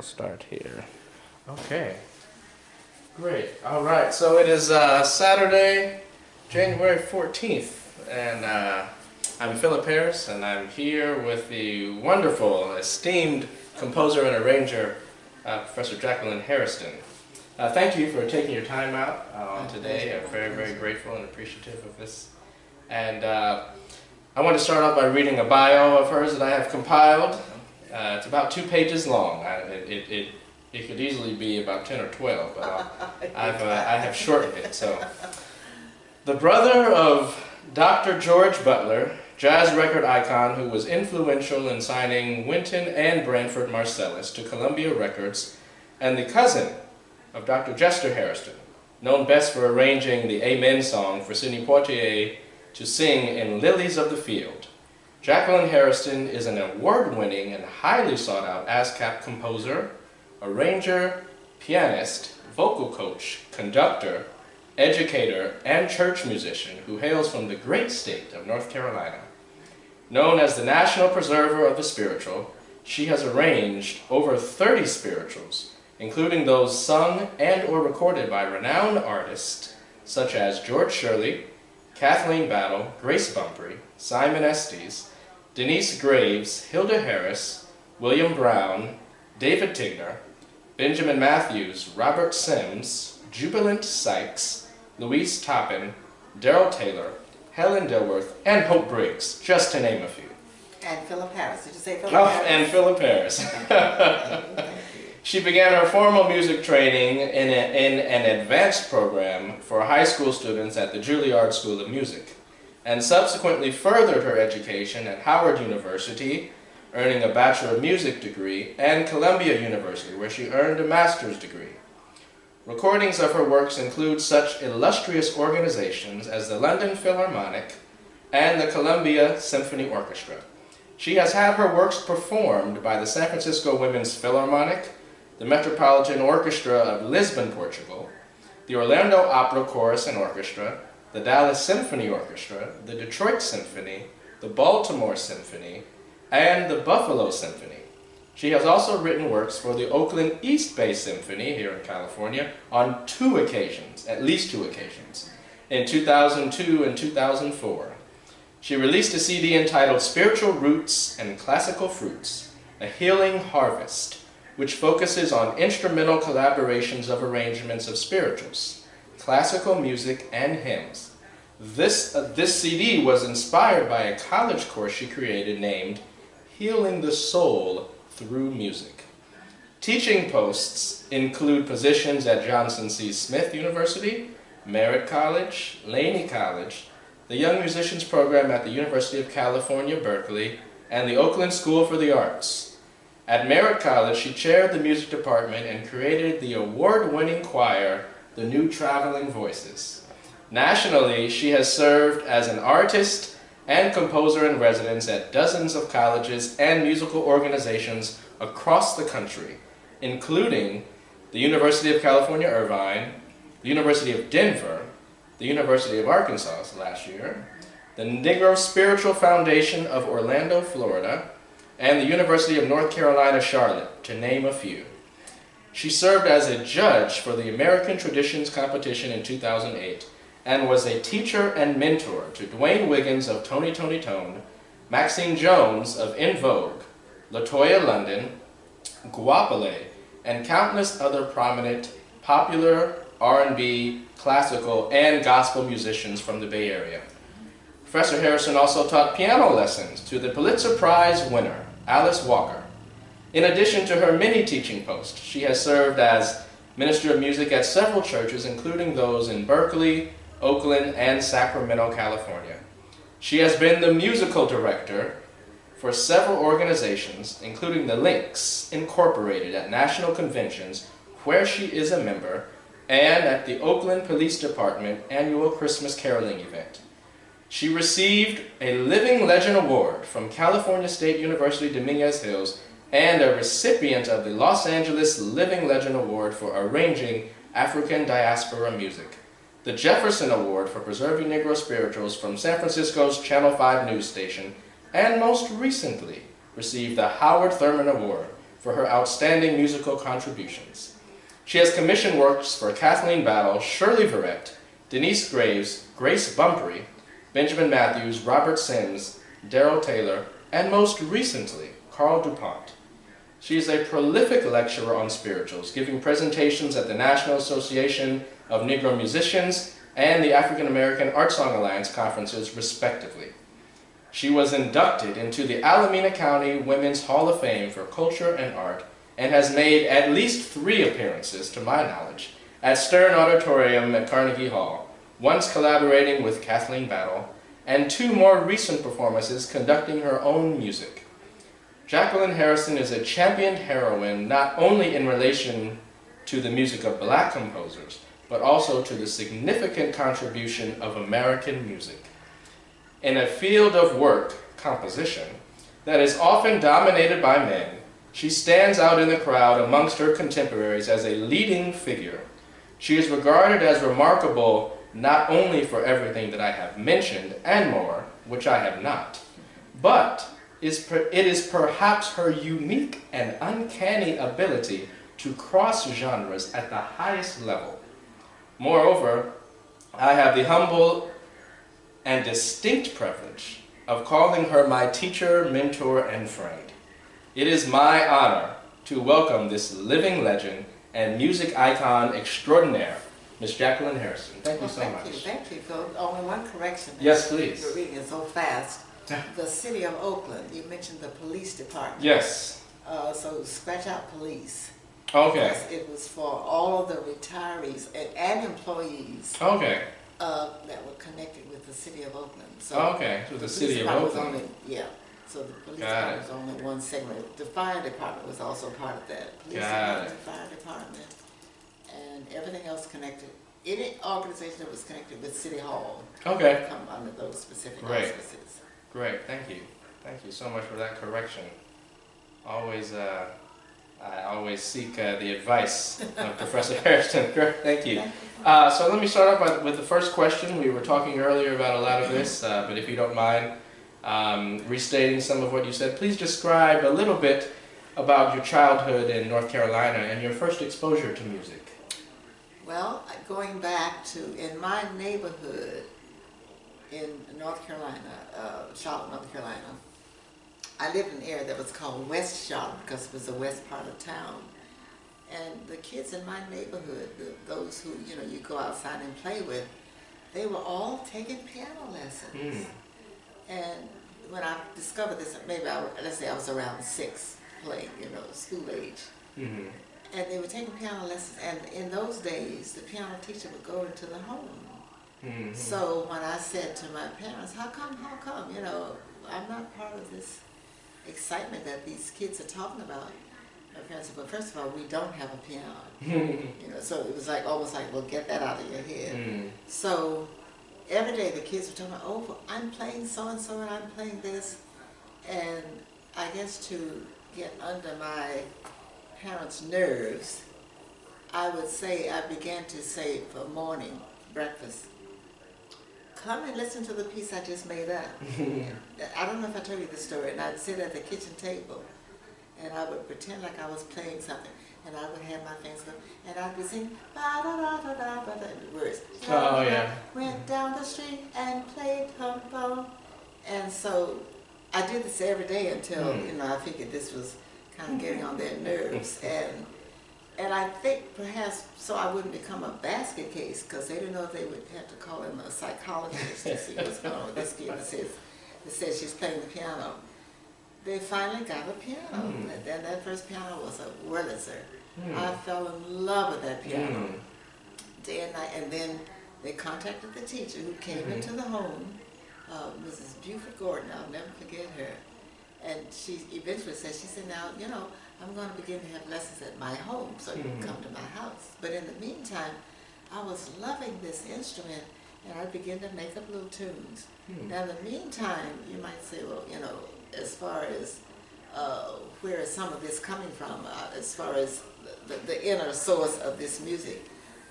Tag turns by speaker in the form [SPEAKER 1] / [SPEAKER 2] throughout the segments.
[SPEAKER 1] we'll start here.
[SPEAKER 2] Okay. Great. All right. So it is Saturday, January 14th, and I'm Phillip Harris, and I'm here with the wonderful, esteemed composer and arranger, Professor Jacqueline Hairston. Thank you for taking your time out on today. I'm very, very grateful and appreciative of this. And I want to start off by reading a bio of hers that I have compiled. It's about 2 pages long. It could easily be about 10 or 12, but I have shortened it. So, the brother of Dr. George Butler, jazz record icon who was influential in signing Wynton and Branford Marsalis to Columbia Records, and the cousin of Dr. Jester Hairston, known best for arranging the Amen song for Sidney Poitier to sing in Lilies of the Field. Jacqueline Hairston is an award-winning and highly sought-out ASCAP composer, arranger, pianist, vocal coach, conductor, educator, and church musician who hails from the great state of North Carolina. Known as the National Preserver of the Spiritual, she has arranged over 30 spirituals, including those sung and or recorded by renowned artists such as George Shirley, Kathleen Battle, Grace Bumpry, Simon Estes, Denise Graves, Hilda Harris, William Brown, David Tigner, Benjamin Matthews, Robert Sims, Jubilant Sykes, Louise Toppin, Darrell Taylor, Helen Dilworth, and Hope Briggs, just to name a few.
[SPEAKER 3] And Phillip Harris. Did you say Phillip Harris?
[SPEAKER 2] And Phillip Harris. She began her formal music training in an advanced program for high school students at the Juilliard School of Music, and subsequently furthered her education at Howard University, earning a Bachelor of Music degree, and Columbia University, where she earned a master's degree. Recordings of her works include such illustrious organizations as the London Philharmonic and the Columbia Symphony Orchestra. She has had her works performed by the San Francisco Women's Philharmonic, the Metropolitan Orchestra of Lisbon, Portugal, the Orlando Opera Chorus and Orchestra, the Dallas Symphony Orchestra, the Detroit Symphony, the Baltimore Symphony, and the Buffalo Symphony. She has also written works for the Oakland East Bay Symphony here in California on 2 occasions, at least 2 occasions, in 2002 and 2004. She released a CD entitled Spiritual Roots and Classical Fruits, A Healing Harvest, which focuses on instrumental collaborations of arrangements of spirituals, classical music, and hymns. This CD was inspired by a college course she created named Healing the Soul Through Music. Teaching posts include positions at Johnson C. Smith University, Merritt College, Laney College, the Young Musicians Program at the University of California, Berkeley, and the Oakland School for the Arts. At Merritt College, she chaired the music department and created the award-winning choir, the New Traveling Voices. Nationally, she has served as an artist and composer in residence at dozens of colleges and musical organizations across the country, including the University of California, Irvine, the University of Denver, the University of Arkansas last year, the Negro Spiritual Foundation of Orlando, Florida, and the University of North Carolina, Charlotte, to name a few. She served as a judge for the American Traditions Competition in 2008 and was a teacher and mentor to Dwayne Wiggins of Tony Tony Tone, Maxine Jones of In Vogue, LaToya London, Guapale, and countless other prominent popular, R&B, classical, and gospel musicians from the Bay Area. Professor Harrison also taught piano lessons to the Pulitzer Prize winner, Alice Walker. In addition to her many teaching posts, she has served as Minister of Music at several churches, including those in Berkeley, Oakland, and Sacramento, California. She has been the musical director for several organizations, including the Links Incorporated at national conventions, where she is a member, and at the Oakland Police Department annual Christmas caroling event. She received a Living Legend Award from California State University Dominguez Hills and a recipient of the Los Angeles Living Legend Award for arranging African diaspora music, the Jefferson Award for preserving Negro spirituals from San Francisco's Channel 5 news station, and most recently received the Howard Thurman Award for her outstanding musical contributions. She has commissioned works for Kathleen Battle, Shirley Verrett, Denise Graves, Grace Bumpry, Benjamin Matthews, Robert Sims, Darrell Taylor, and most recently, Carl DuPont. She is a prolific lecturer on spirituals, giving presentations at the National Association of Negro Musicians and the African American Art Song Alliance conferences, respectively. She was inducted into the Alameda County Women's Hall of Fame for Culture and Art and has made at least 3 appearances, to my knowledge, at Stern Auditorium at Carnegie Hall, once collaborating with Kathleen Battle, and 2 more recent performances conducting her own music. Jacqueline Hairston is a championed heroine not only in relation to the music of black composers, but also to the significant contribution of American music. In a field of work, composition, that is often dominated by men, she stands out in the crowd amongst her contemporaries as a leading figure. She is regarded as remarkable not only for everything that I have mentioned and more, which I have not, but it is perhaps her unique and uncanny ability to cross genres at the highest level. Moreover, I have the humble and distinct privilege of calling her my teacher, mentor, and friend. It is my honor to welcome this living legend and music icon extraordinaire, Miss Jacqueline Hairston. Thank you so much.
[SPEAKER 3] Thank you, Phil. Only one correction.
[SPEAKER 2] Yes, please.
[SPEAKER 3] You're reading it so fast. The city of Oakland, you mentioned the police department.
[SPEAKER 2] Yes.
[SPEAKER 3] So scratch out police.
[SPEAKER 2] Okay.
[SPEAKER 3] Because it was for all of the retirees and employees
[SPEAKER 2] Okay.
[SPEAKER 3] that were connected with the city of Oakland. So
[SPEAKER 2] Okay, so the city of Oakland.
[SPEAKER 3] So the police department was only one segment. The fire department was also part of that. Police department, the fire department, and everything else connected. Any organization that was connected with City Hall
[SPEAKER 2] Okay.
[SPEAKER 3] come under those specific
[SPEAKER 2] Great.
[SPEAKER 3] auspices.
[SPEAKER 2] Great, thank you. Thank you so much for that correction. I always seek the advice of Professor Hairston. Thank you. So let me start off with the first question. We were talking earlier about a lot of this, but if you don't mind restating some of what you said, please describe a little bit about your childhood in North Carolina and your first exposure to music.
[SPEAKER 3] Well, going back to, in my neighborhood in North Carolina, Charlotte, North Carolina, I lived in an area that was called West Charlotte because it was the west part of town. And the kids in my neighborhood, those who, you go outside and play with, they were all taking piano lessons. And when I discovered this, maybe let's say I was around 6 playing, school age. And they were taking piano lessons, and in those days, the piano teacher would go into the home. So when I said to my parents, how come, I'm not part of this excitement that these kids are talking about, my parents said, well, first of all, we don't have a piano. So it was almost like, well, get that out of your head. So every day the kids were talking about, oh, I'm playing so-and-so and I'm playing this. And I guess to get under my parents' nerves, I began to say for morning breakfast, come and listen to the piece I just made up. I don't know if I told you this story, and I'd sit at the kitchen table and I would pretend like I was playing something, and I would have my fingers go, and I'd be singing ba-da-da-da-da-da, the words.
[SPEAKER 2] Oh, yeah.
[SPEAKER 3] Went down the street and played trombone. And so I did this every day until, I figured this was kind of getting on their nerves. And I think perhaps so I wouldn't become a basket case, because they didn't know if they would have to call in a psychologist to see what's going on with this kid that says she's playing the piano. They finally got a piano, and then that first piano was a Wurlitzer. I fell in love with that piano, day and night. And then they contacted the teacher who came into the home, Mrs. Buford Gordon. I'll never forget her. And she eventually said, now, I'm going to begin to have lessons at my home, so you can come to my house. But in the meantime, I was loving this instrument, and I began to make up little tunes. Now, in the meantime, you might say, well, as far as where is some of this coming from, as far as the inner source of this music,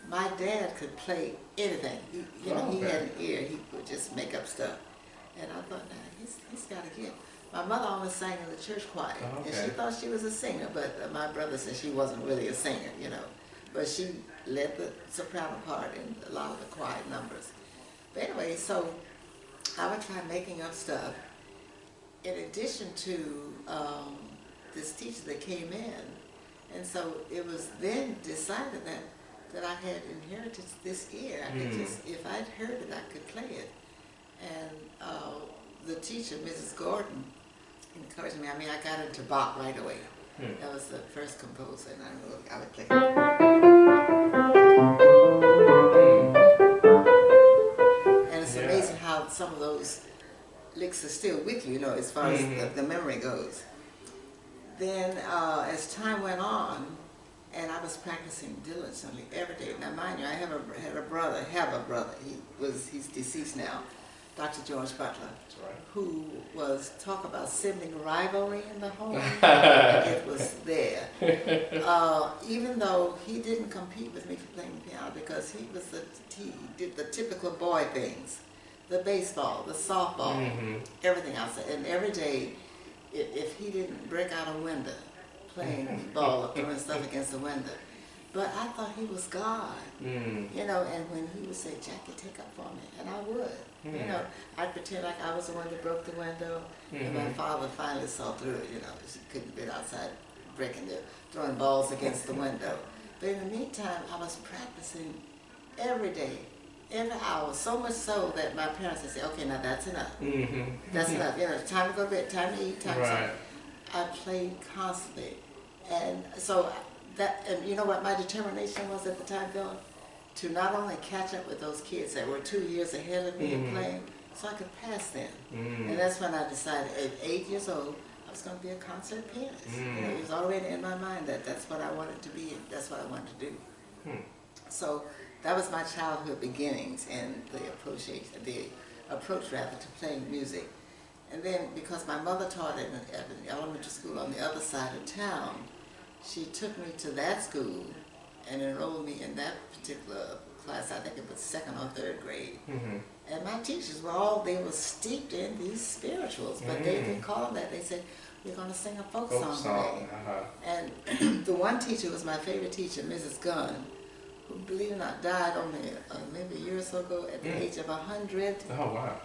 [SPEAKER 3] my dad could play anything. He had an ear. He would just make up stuff. And I thought, he's got a gift. My mother only sang in the church choir,
[SPEAKER 2] Oh, okay.
[SPEAKER 3] and she thought she was a singer, but my brother said she wasn't really a singer, you know. But she led the soprano part in a lot of the choir numbers. But anyway, so I would try making up stuff. In addition to this teacher that came in, and so it was then decided that I had inherited this ear. I could just, if I'd heard it, I could play it. And the teacher, Mrs. Gordon, encouraged me. I mean, I got into Bach right away. That was the first composer, and I would play. And it's amazing how some of those licks are still with you, you know, as far as the memory goes. Then, as time went on, and I was practicing diligently every day. Now, mind you, I have a brother. He's deceased now, Dr. George Butler, who was talk about sibling rivalry in the home. It was there. Even though he didn't compete with me for playing the piano, because he did the typical boy things, the baseball, the softball, everything else. And every day, if he didn't break out a window, playing ball or throwing stuff against the window. But I thought he was God, you know, and when he would say, Jackie, take up for me, and I would, you know, I'd pretend like I was the one that broke the window, and my father finally saw through it, you know, she couldn't be outside throwing balls against the window. But in the meantime, I was practicing every day, every hour, so much so that my parents would say, okay, now that's enough. That's enough, you know, it's time to go to bed, time to eat, time to... I played constantly, and so and you know what my determination was at the time, Phillip? To not only catch up with those kids that were 2 years ahead of me in playing, so I could pass them. And that's when I decided at 8 years old, I was going to be a concert pianist. You know, it was already in my mind that that's what I wanted to be, and that's what I wanted to do. So that was my childhood beginnings and the approach to playing music. And then, because my mother taught at an elementary school on the other side of town, she took me to that school and enrolled me in that particular class. I think it was 2nd or 3rd grade. And my teachers they were steeped in these spirituals, but they didn't call them that. They said, we're going to sing a folk song today. And the one teacher was my favorite teacher, Mrs. Gunn, who, believe it or not, died only maybe a year or so ago at the age of 100.
[SPEAKER 2] Oh, wow.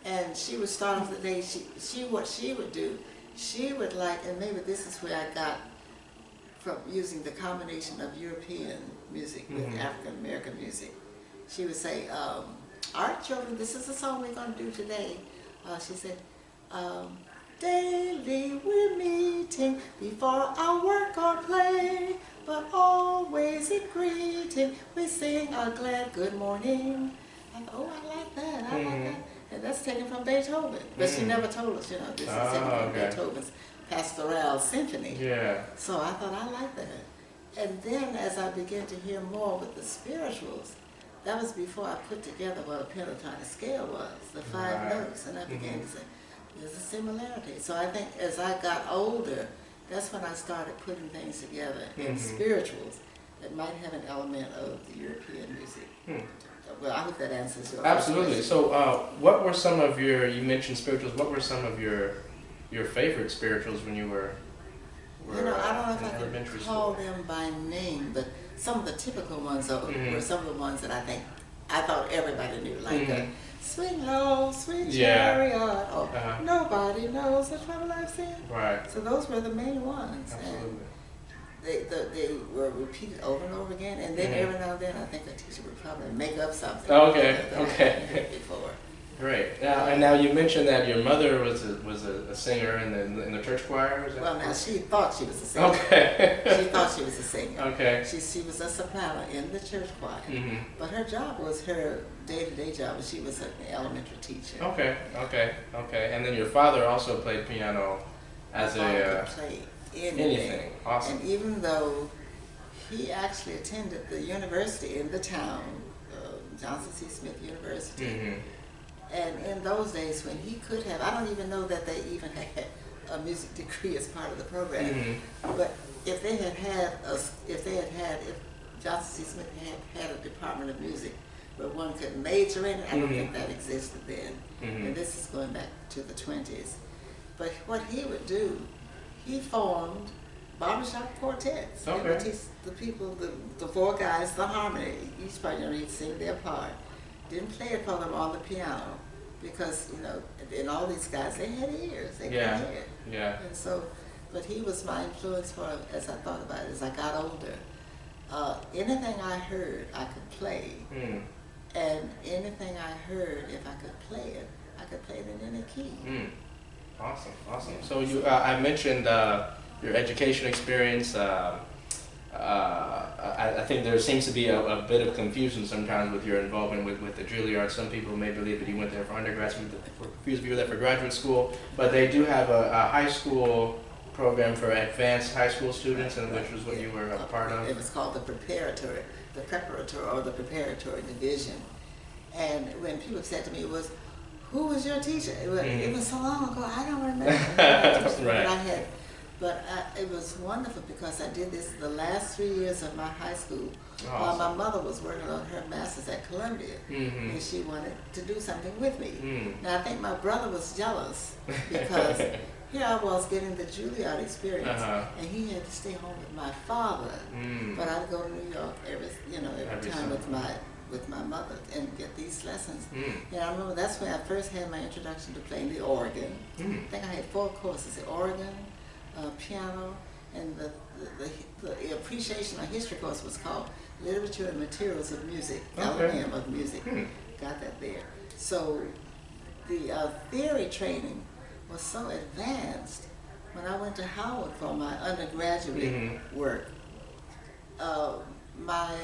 [SPEAKER 2] And
[SPEAKER 3] she would start off the day, what she would do, she would and maybe this is where I got from using the combination of European music with African American music. She would say, all right, children, this is the song we're going to do today. She said, daily we're meeting before our work or play, but always in greeting we sing a glad good morning. I thought, oh, I like that, I like that. And that's taken from Beethoven. But she never told us, you know, this is taken from Beethoven's Pastoral Symphony. So I thought, I like that. And then as I began to hear more with the spirituals, that was before I put together what a pentatonic scale was, the 5 notes. And I began to say, there's a similarity. So I think as I got older, that's when I started putting things together in spirituals that might have an element of the European music. Well, I hope that answers your question.
[SPEAKER 2] Absolutely. So what were some of you mentioned spirituals, what were some of your favorite spirituals when you were
[SPEAKER 3] you know, I don't know if I could call them by name, but some of the typical ones were some of the ones that I thought everybody knew, like Sweet Love, Sweet Chariot, or Nobody Knows the Trouble I've Seen. So those were the main ones. Absolutely. And they were repeated over and over again, and then every now and then I think a teacher would probably make up something.
[SPEAKER 2] Okay.
[SPEAKER 3] Before.
[SPEAKER 2] Great. Now you mentioned that your mother was a singer in the church choir. Is that
[SPEAKER 3] well, now she thought she was a singer. She thought she was a singer. She was a soprano in the church choir, but her job was her day-to-day job. She was an elementary teacher.
[SPEAKER 2] Okay. And then your father also played piano as
[SPEAKER 3] could play anything.
[SPEAKER 2] Awesome.
[SPEAKER 3] And even though he actually attended the university in the town, Johnson C. Smith University. And in those days when he could have, I don't even know that they even had a music degree as part of the program, but if Johnson C. Smith had a department of music where one could major in it, I don't think that existed then. And this is going back to the 20s. But what he would do, he formed barbershop quartets.
[SPEAKER 2] Okay.
[SPEAKER 3] He would teach the people, the four guys, the harmony. Each part, he'd sing their part. Didn't play it for them on the piano because, and all these guys, they had ears. They could hear.
[SPEAKER 2] Yeah.
[SPEAKER 3] And so, but he was my influence for, as I thought about it, as I got older. Anything I heard, I could play. And anything I heard, if I could play it, I could play it in any key.
[SPEAKER 2] Awesome, awesome. So you, I mentioned your education experience. I think there seems to be a bit of confusion sometimes with your involvement with the Juilliard. Some people may believe that you went there for undergrad, some people are confused if you were there for graduate school. But they do have a high school program for advanced high school students, and which was what you were a part of.
[SPEAKER 3] It was called the preparatory division. And when people said to me, who was your teacher? It was so long ago, I don't remember.
[SPEAKER 2] Right.
[SPEAKER 3] But it was wonderful because I did this the last 3 years of my high school
[SPEAKER 2] Awesome.
[SPEAKER 3] while my mother was working on her master's at Columbia. And she wanted to do something with me. Now I think my brother was jealous because here I was getting the Juilliard experience, and he had to stay home with my father. But I'd go to New York every time with my mother and get these lessons. And I remember that's when I first had my introduction to playing the organ. I think I had 4 courses: the organ, piano, and the appreciation or history course was called Literature and Materials of Music, LM of Music. Got that there. So the theory training was so advanced. When I went to Howard for my undergraduate work, my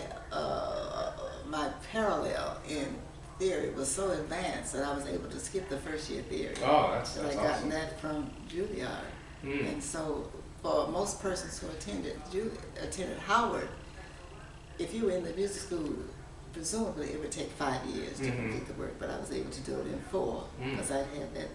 [SPEAKER 3] parallel in theory was so advanced that I was able to skip the first year theory.
[SPEAKER 2] Oh, that's
[SPEAKER 3] I
[SPEAKER 2] awesome.
[SPEAKER 3] gotten that from Juilliard. And so for most persons who attended Howard, if you were in the music school, presumably it would take 5 years to complete the work, but I was able to do it in 4 because I had that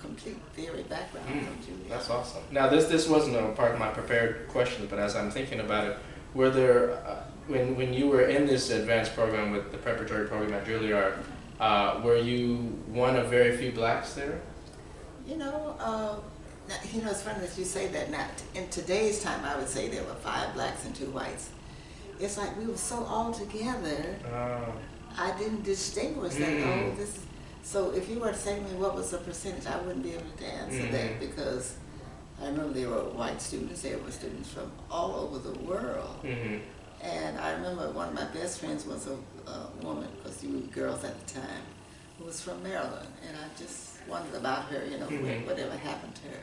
[SPEAKER 3] complete theory background from Juilliard.
[SPEAKER 2] That's awesome. Now this wasn't a part of my prepared questions, but as I'm thinking about it, were there when you were in this advanced program with the preparatory program at Juilliard, were you one of very few blacks there?
[SPEAKER 3] It's funny that you say that. Now, in today's time, I would say there were 5 blacks and 2 whites. It's like we were so all together. I didn't distinguish that. This is. So if you were to say to me what was the percentage, I wouldn't be able to answer that because I remember there were white students. There were students from all over the world. And I remember one of my best friends was a woman, because you were girls at the time, who was from Maryland, and I just wondered about her, whatever happened to her.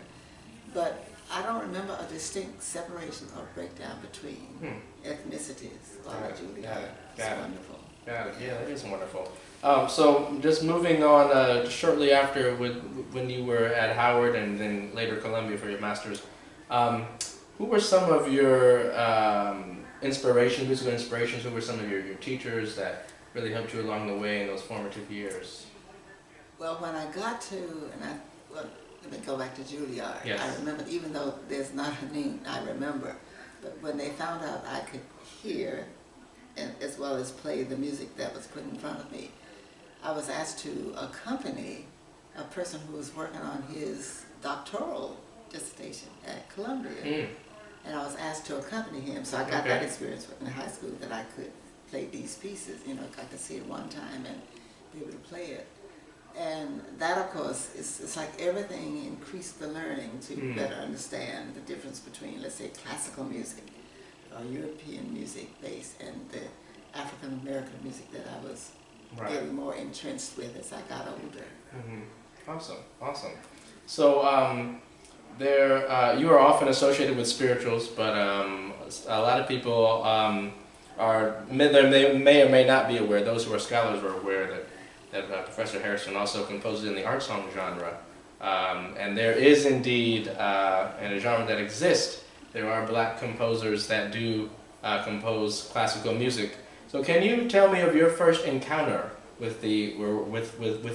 [SPEAKER 3] But I don't remember a distinct separation or breakdown between ethnicities at Juilliard. It's wonderful.
[SPEAKER 2] Got it. Yeah, that is wonderful. So just moving on, shortly after when you were at Howard and then later Columbia for your master's, who were some of your musical inspirations? Who were some of your teachers that really helped you along the way in those formative years?
[SPEAKER 3] Well, when I got to, let me go back to Juilliard.
[SPEAKER 2] Yes.
[SPEAKER 3] I remember, even though there's not a name I remember, but when they found out I could hear and as well as play the music that was put in front of me, I was asked to accompany a person who was working on his doctoral dissertation at Columbia. And I was asked to accompany him, so I got that experience in high school that I could play these pieces. I could see it one time and be able to play it. And that, of course, it's like everything increased the learning to better understand the difference between, let's say, classical music or European music base and the African American music that I was getting more entrenched with as I got older.
[SPEAKER 2] Awesome, awesome. So you are often associated with spirituals, but a lot of people may or may not be aware. Those who are scholars are aware that Professor Hairston also composes in the art song genre, and there is indeed in a genre that exists. There are black composers that do compose classical music. So can you tell me of your first encounter with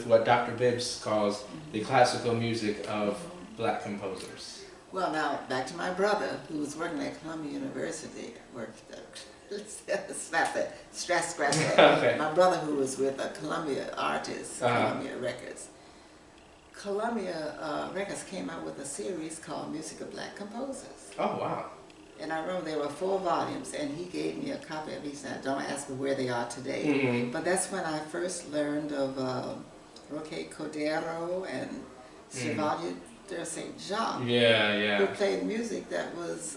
[SPEAKER 2] what Dr. Bibbs calls the classical music of black composers?
[SPEAKER 3] Well, now back to my brother, who was working at Columbia University. Scratch that.
[SPEAKER 2] Okay.
[SPEAKER 3] My brother, who was with a Columbia artist, Columbia Records, Columbia Records came out with a series called Music of Black Composers.
[SPEAKER 2] Oh, wow.
[SPEAKER 3] And I remember there were 4 volumes, and he gave me a copy of each. Now, don't ask me where they are today.
[SPEAKER 2] Mm-hmm.
[SPEAKER 3] But that's when I first learned of Roque Cordero and Chevalier de Saint Jacques, who played music that was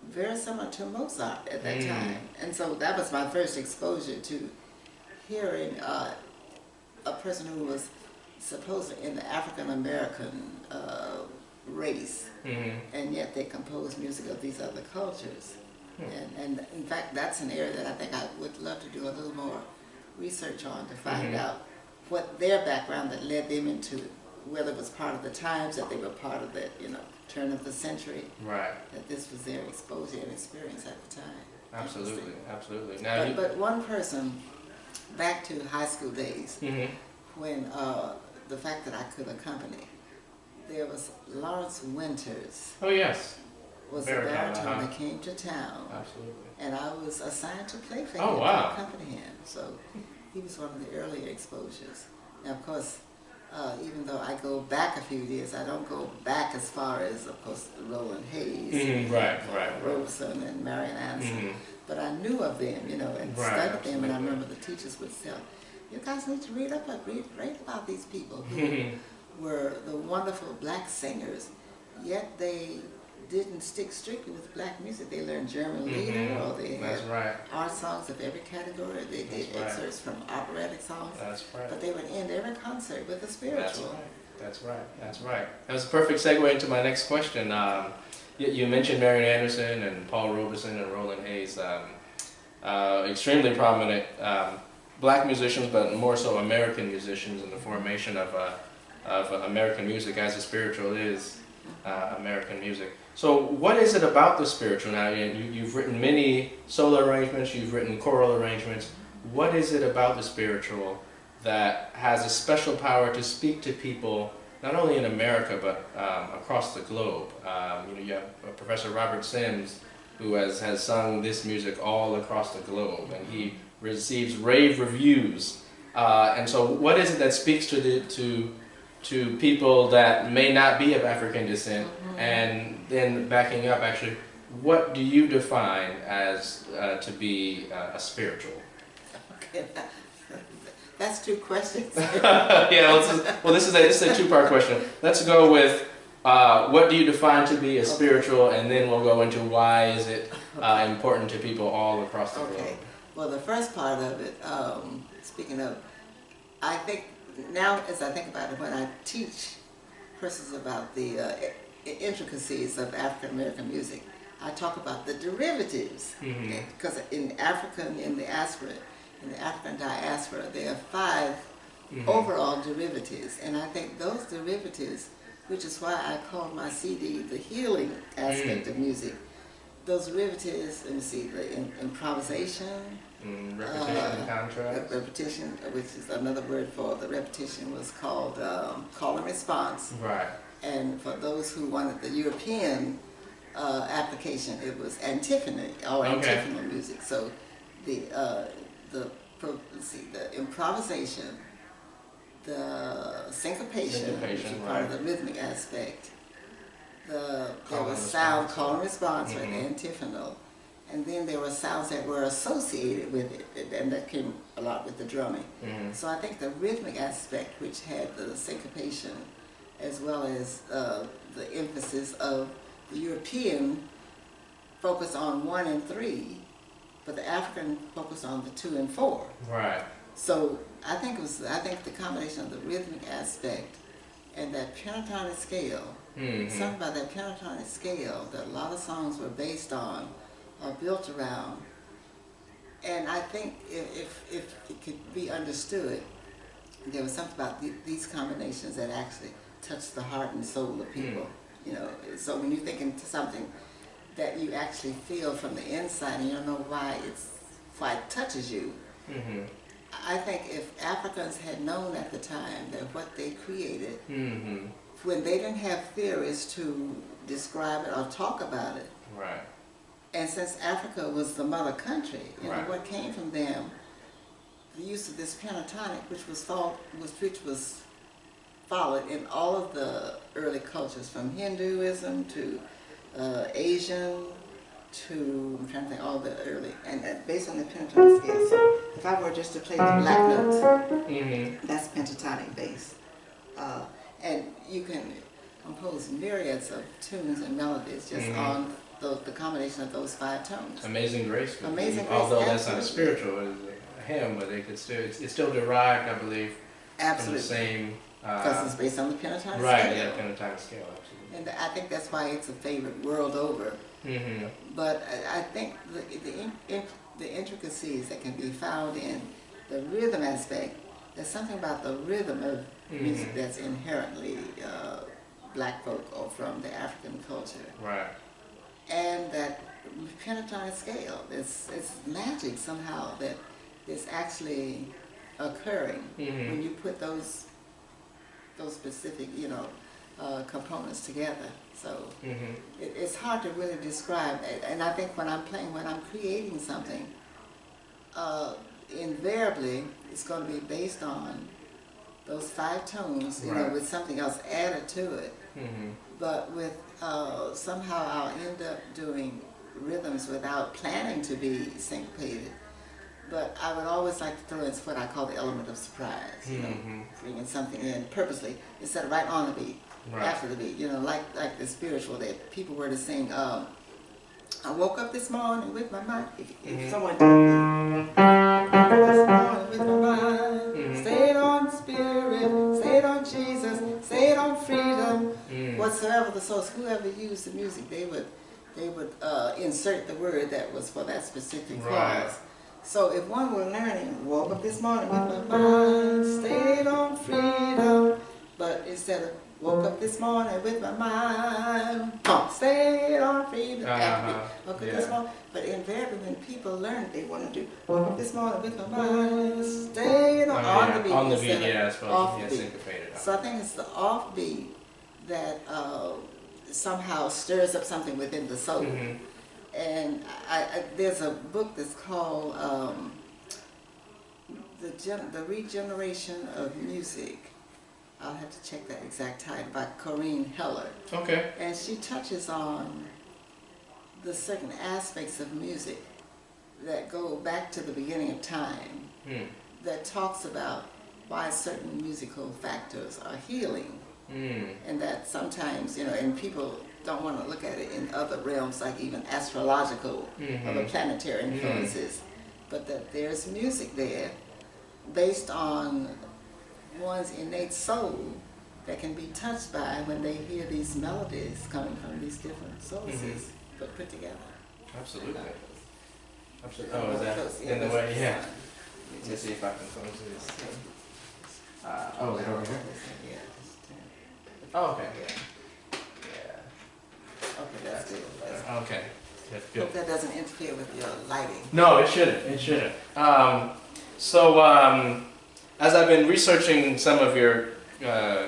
[SPEAKER 3] very similar to Mozart at that time. And so that was my first exposure to hearing a person who was supposedly in the African American race, and yet they composed music of these other cultures. And in fact, that's an area that I think I would love to do a little more research on, to find out what their background that led them into it, whether it was part of the times, that they were part of the turn of the century, that this was their exposure and experience at the time.
[SPEAKER 2] Absolutely, absolutely. Now,
[SPEAKER 3] but one person, back to high school days, when the fact that I could accompany, there was Lawrence Winters.
[SPEAKER 2] Oh, yes.
[SPEAKER 3] Was a baritone that came to town.
[SPEAKER 2] Absolutely.
[SPEAKER 3] And I was assigned to play for him,
[SPEAKER 2] to
[SPEAKER 3] accompany him. So he was one of the earlier exposures. Now, of course, even though I go back a few years, I don't go back as far as, of course, Roland Hayes, Robeson, and Marian Anderson. But I knew of them, and studied them. And I remember the teachers would say, "You guys need to read about these people who were the wonderful black singers, yet they didn't stick strictly with black music. They learned German lieder, or they had art songs of every category. They did excerpts from operatic songs. But they would end every concert with a spiritual."
[SPEAKER 2] That's right. That was a perfect segue into my next question. You mentioned Marian Anderson and Paul Robeson and Roland Hayes, extremely prominent black musicians, but more so American musicians in the formation of American music, as the spiritual is American music. So what is it about the spiritual? Now, you've written many solo arrangements, you've written choral arrangements. What is it about the spiritual that has a special power to speak to people, not only in America, but across the globe? You have Professor Robert Sims, who has sung this music all across the globe, and he receives rave reviews. And so what is it that speaks to people that may not be of African descent? And then backing up, actually, what do you define as to be a spiritual?
[SPEAKER 3] Okay, that's 2 questions.
[SPEAKER 2] This is a 2-part question. Let's go with what do you define to be a spiritual, and then we'll go into why is it important to people all across the globe.
[SPEAKER 3] Well, the first part of it, speaking of, I think now as I think about it, when I teach persons about the intricacies of African American music, I talk about the derivatives, because in the African diaspora, there are 5 overall derivatives, and I think those derivatives, which is why I call my CD the healing aspect of music. Those derivatives, let me see, the improvisation,
[SPEAKER 2] repetition and contrast.
[SPEAKER 3] Repetition, which is another word for the repetition, was called call and response. And for those who wanted the European application, it was antiphony or antiphonal music. So the improvisation, the syncopation, which is part of the rhythmic aspect. There was sound, call and response, right, antiphonal, and then there were sounds that were associated with it, and that came a lot with the drumming. So I think the rhythmic aspect, which had the syncopation, as well as the emphasis of the European focus on 1 and 3, but the African focused on the 2 and 4. So I think the combination of the rhythmic aspect and that pentatonic scale, something about that pentatonic scale that a lot of songs were based on or built around. And I think if it could be understood, there was something about these combinations that actually touched the heart and soul of people. So when you think into something that you actually feel from the inside and you don't know why it touches you, I think if Africans had known at the time that what they created, when they didn't have theories to describe it or talk about it, and since Africa was the mother country, what came from them, the use of this pentatonic, which was followed in all of the early cultures, from Hinduism to Asian to, I'm trying to think, all the early, and based on the pentatonic scale. So if I were just to play the black notes, that's pentatonic bass. And you can compose myriads of tunes and melodies just on the combination of those 5 tones.
[SPEAKER 2] Amazing Grace.
[SPEAKER 3] Amazing Grace.
[SPEAKER 2] Although that's not a spiritual hymn, but they could still, it's still derived, I believe, from the same.
[SPEAKER 3] Because it's based on the pentatonic scale.
[SPEAKER 2] Right, yeah, pentatonic scale, absolutely.
[SPEAKER 3] And I think that's why it's a favorite world over. But I think the intricacies that can be found in the rhythm aspect, there's something about the rhythm of music that's inherently black folk or from the African culture.
[SPEAKER 2] Right.
[SPEAKER 3] And that pentatonic scale, it's magic somehow that is actually occurring when you put those specific, components together. So it's hard to really describe. And I think when I'm playing, when I'm creating something, invariably it's going to be based on those 5 tones, with something else added to it. But with somehow I'll end up doing rhythms without planning to be syncopated. But I would always like to throw in what I call the element of surprise, bringing something in purposely instead of right on the beat, after the beat, like the spiritual that people were to sing. I woke up this morning with my mind. If someone told me, this morning with my mind, stayed on spirit, stayed on Jesus, stayed on freedom, whatsoever the source, whoever used the music, they would insert the word that was for that specific cause. So if one were learning, woke up this morning with my mind, stayed on freedom, but instead of woke up this morning with my mind, stayed on freedom, woke up this morning, but invariably when people learn, they want to do, woke up this morning with my mind, stayed on the beat.
[SPEAKER 2] On the beat, I suppose, syncopated.
[SPEAKER 3] So I think it's the offbeat that somehow stirs up something within the soul. And there's a book that's called The Regeneration of Music. I'll have to check that exact title, by Corinne Heller.
[SPEAKER 2] Okay.
[SPEAKER 3] And she touches on the certain aspects of music that go back to the beginning of time, that talks about why certain musical factors are healing. And that sometimes, and people don't want to look at it in other realms, like even astrological or the planetary influences, but that there's music there based on one's innate soul that can be touched by when they hear these melodies coming from these different sources, but put together.
[SPEAKER 2] Absolutely. Absolutely. Oh, is that in the way? Yeah. Let me see if I can close this. Oh, is it over here?
[SPEAKER 3] Yeah.
[SPEAKER 2] Oh, okay.
[SPEAKER 3] Okay, that's good.
[SPEAKER 2] Okay, that's good.
[SPEAKER 3] Hope that doesn't interfere with your lighting.
[SPEAKER 2] No, it shouldn't. It shouldn't. As I've been researching some of your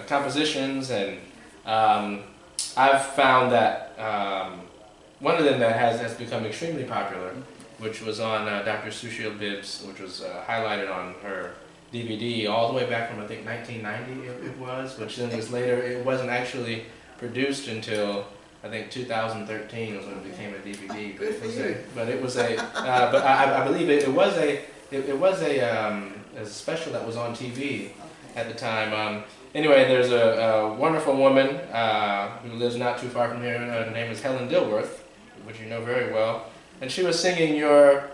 [SPEAKER 2] compositions, and I've found that one of them that has become extremely popular, which was on Dr. Sushil Bibb's, which was highlighted on her DVD all the way back from, I think, 1990 it was, which then was later, it wasn't actually produced until, I think, 2013 was when it became a DVD. But I believe it was a special that was on TV at the time. Anyway, there's a wonderful woman who lives not too far from here. Her name is Helen Dilworth, which you know very well, and she was singing your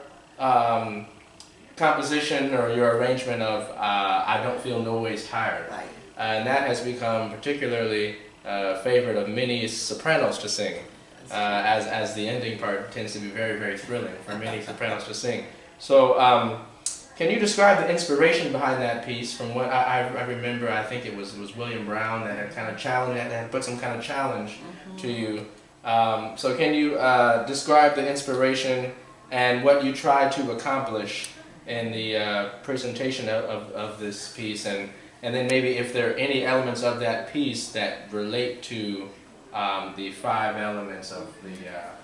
[SPEAKER 2] composition or your arrangement of "I Don't Feel No Ways Tired," and that has become particularly favorite of many sopranos to sing, as the ending part tends to be very, very thrilling for many sopranos to sing. So, can you describe the inspiration behind that piece? From what I remember, I think it was William Brown that had kind of challenged, that had put some kind of challenge to you. So can you describe the inspiration and what you tried to accomplish in the presentation of this piece, and then maybe if there are any elements of that piece that relate to the 5 elements of the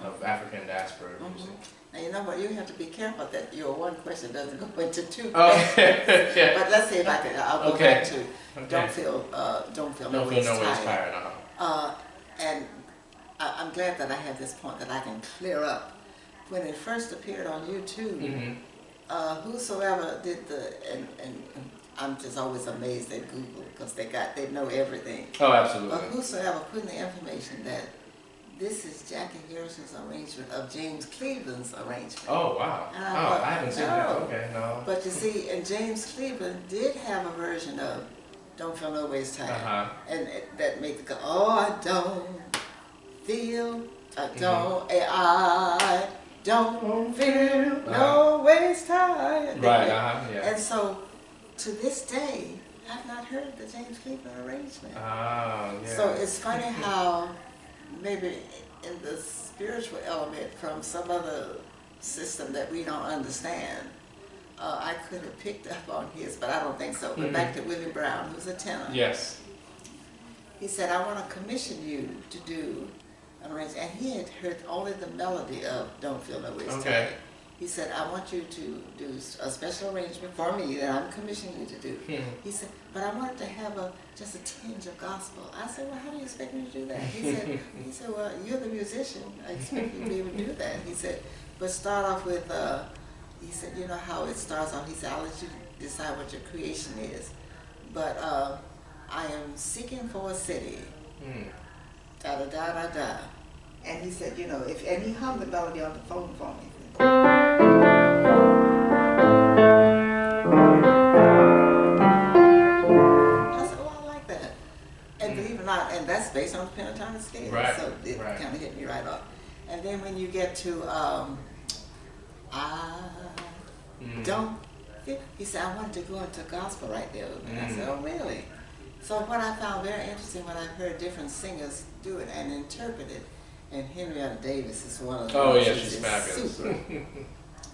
[SPEAKER 2] of African diaspora music.
[SPEAKER 3] Now you know what, you have to be careful that your one question doesn't go into 2
[SPEAKER 2] Oh,
[SPEAKER 3] questions.
[SPEAKER 2] yeah.
[SPEAKER 3] But let's see if I can. I'll go back to don't feel no ways tired. And I'm glad that I have this point that I can clear up. When it first appeared on YouTube, whosoever did and I'm just always amazed at Google because they know everything.
[SPEAKER 2] Oh, absolutely.
[SPEAKER 3] But whosoever put in the information that this is Jackie Harrison's arrangement of James Cleveland's arrangement.
[SPEAKER 2] Oh, wow. I haven't seen that. Okay, no.
[SPEAKER 3] But you see, and James Cleveland did have a version of Don't Feel No Ways Tired. And that made it go, oh, I don't feel, I don't feel no ways tired.
[SPEAKER 2] Right, yeah.
[SPEAKER 3] And so, to this day, I've not heard the James Cleveland arrangement.
[SPEAKER 2] Oh, yeah.
[SPEAKER 3] So it's funny how maybe in the spiritual element from some other system that we don't understand, I could have picked up on his, but I don't think so. But back to Willie Brown, who's a tenor.
[SPEAKER 2] Yes.
[SPEAKER 3] He said, I want to commission you to do an arrangement. And he had heard only the melody of Don't Feel No Ways Tired. He said, I want you to do a special arrangement for me that I'm commissioning you to do. He said, but I wanted to have just a tinge of gospel. I said, well, how do you expect me to do that? He said, well, you're the musician. I expect you to be able to do that. He said, but start off with, he said, you know how it starts off. He said, I'll let you decide what your creation is. But I am seeking for a city. Da-da-da-da-da. And he said, you know, and he hummed the melody on the phone for me. I said, oh, I like that. And believe it or not, and that's based on the pentatonic scale.
[SPEAKER 2] Right.
[SPEAKER 3] So it kind of hit me right off. And then when you get to I don't feel, he said, I wanted to go into gospel right there. And I said, oh, really? So what I found very interesting when I heard different singers do it and interpret it, and Henrietta Davis is one of them.
[SPEAKER 2] Oh, yeah, she's fabulous.
[SPEAKER 3] Super.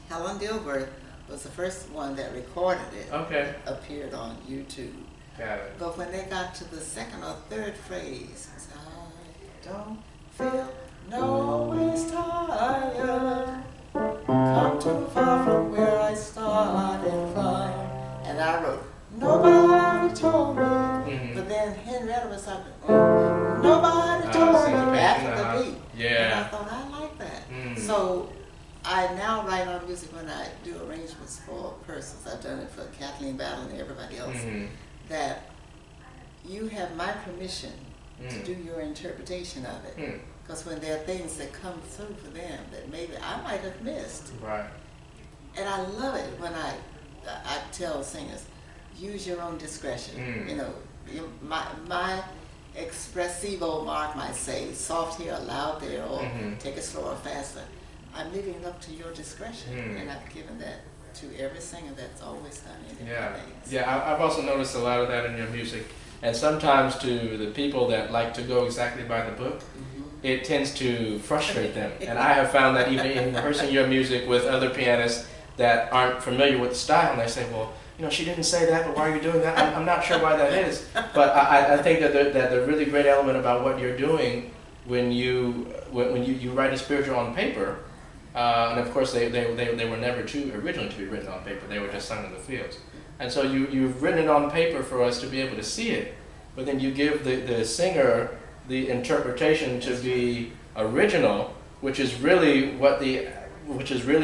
[SPEAKER 3] Helen Dilbert was the first one that recorded it.
[SPEAKER 2] Okay.
[SPEAKER 3] Appeared on YouTube.
[SPEAKER 2] Got it.
[SPEAKER 3] But when they got to the second or third phrase, I don't feel no ways tired, come too far from where I started from. And I wrote, nobody told me. But then Henrietta was like, nobody told me after the beat.
[SPEAKER 2] Yeah.
[SPEAKER 3] And I thought, I like that. So I now write on music when I do arrangements for persons. I've done it for Kathleen Battle and everybody else. That you have my permission to do your interpretation of it. Because when there are things that come through for them that maybe I might have missed.
[SPEAKER 2] Right.
[SPEAKER 3] And I love it when I tell singers, use your own discretion. You know, my expressivo mark might say soft here, loud there, or take it slower or faster. I'm leaving it up to your discretion, and I've given that to every singer that's always done it.
[SPEAKER 2] Yeah, I've also noticed a lot of that in your music, and sometimes to the people that like to go exactly by the book, it tends to frustrate them. And I have found that even in rehearsing your music with other pianists that aren't familiar with the style, and they say, well, you know, she didn't say that, but why are you doing that? I'm not sure why that is. But I think that the really great element about what you're doing when you write a spiritual on paper, and of course they were never originally to be written on paper. They were just sung in the fields. And so you've written it on paper for us to be able to see it, but then you give the singer the interpretation to be original, which is really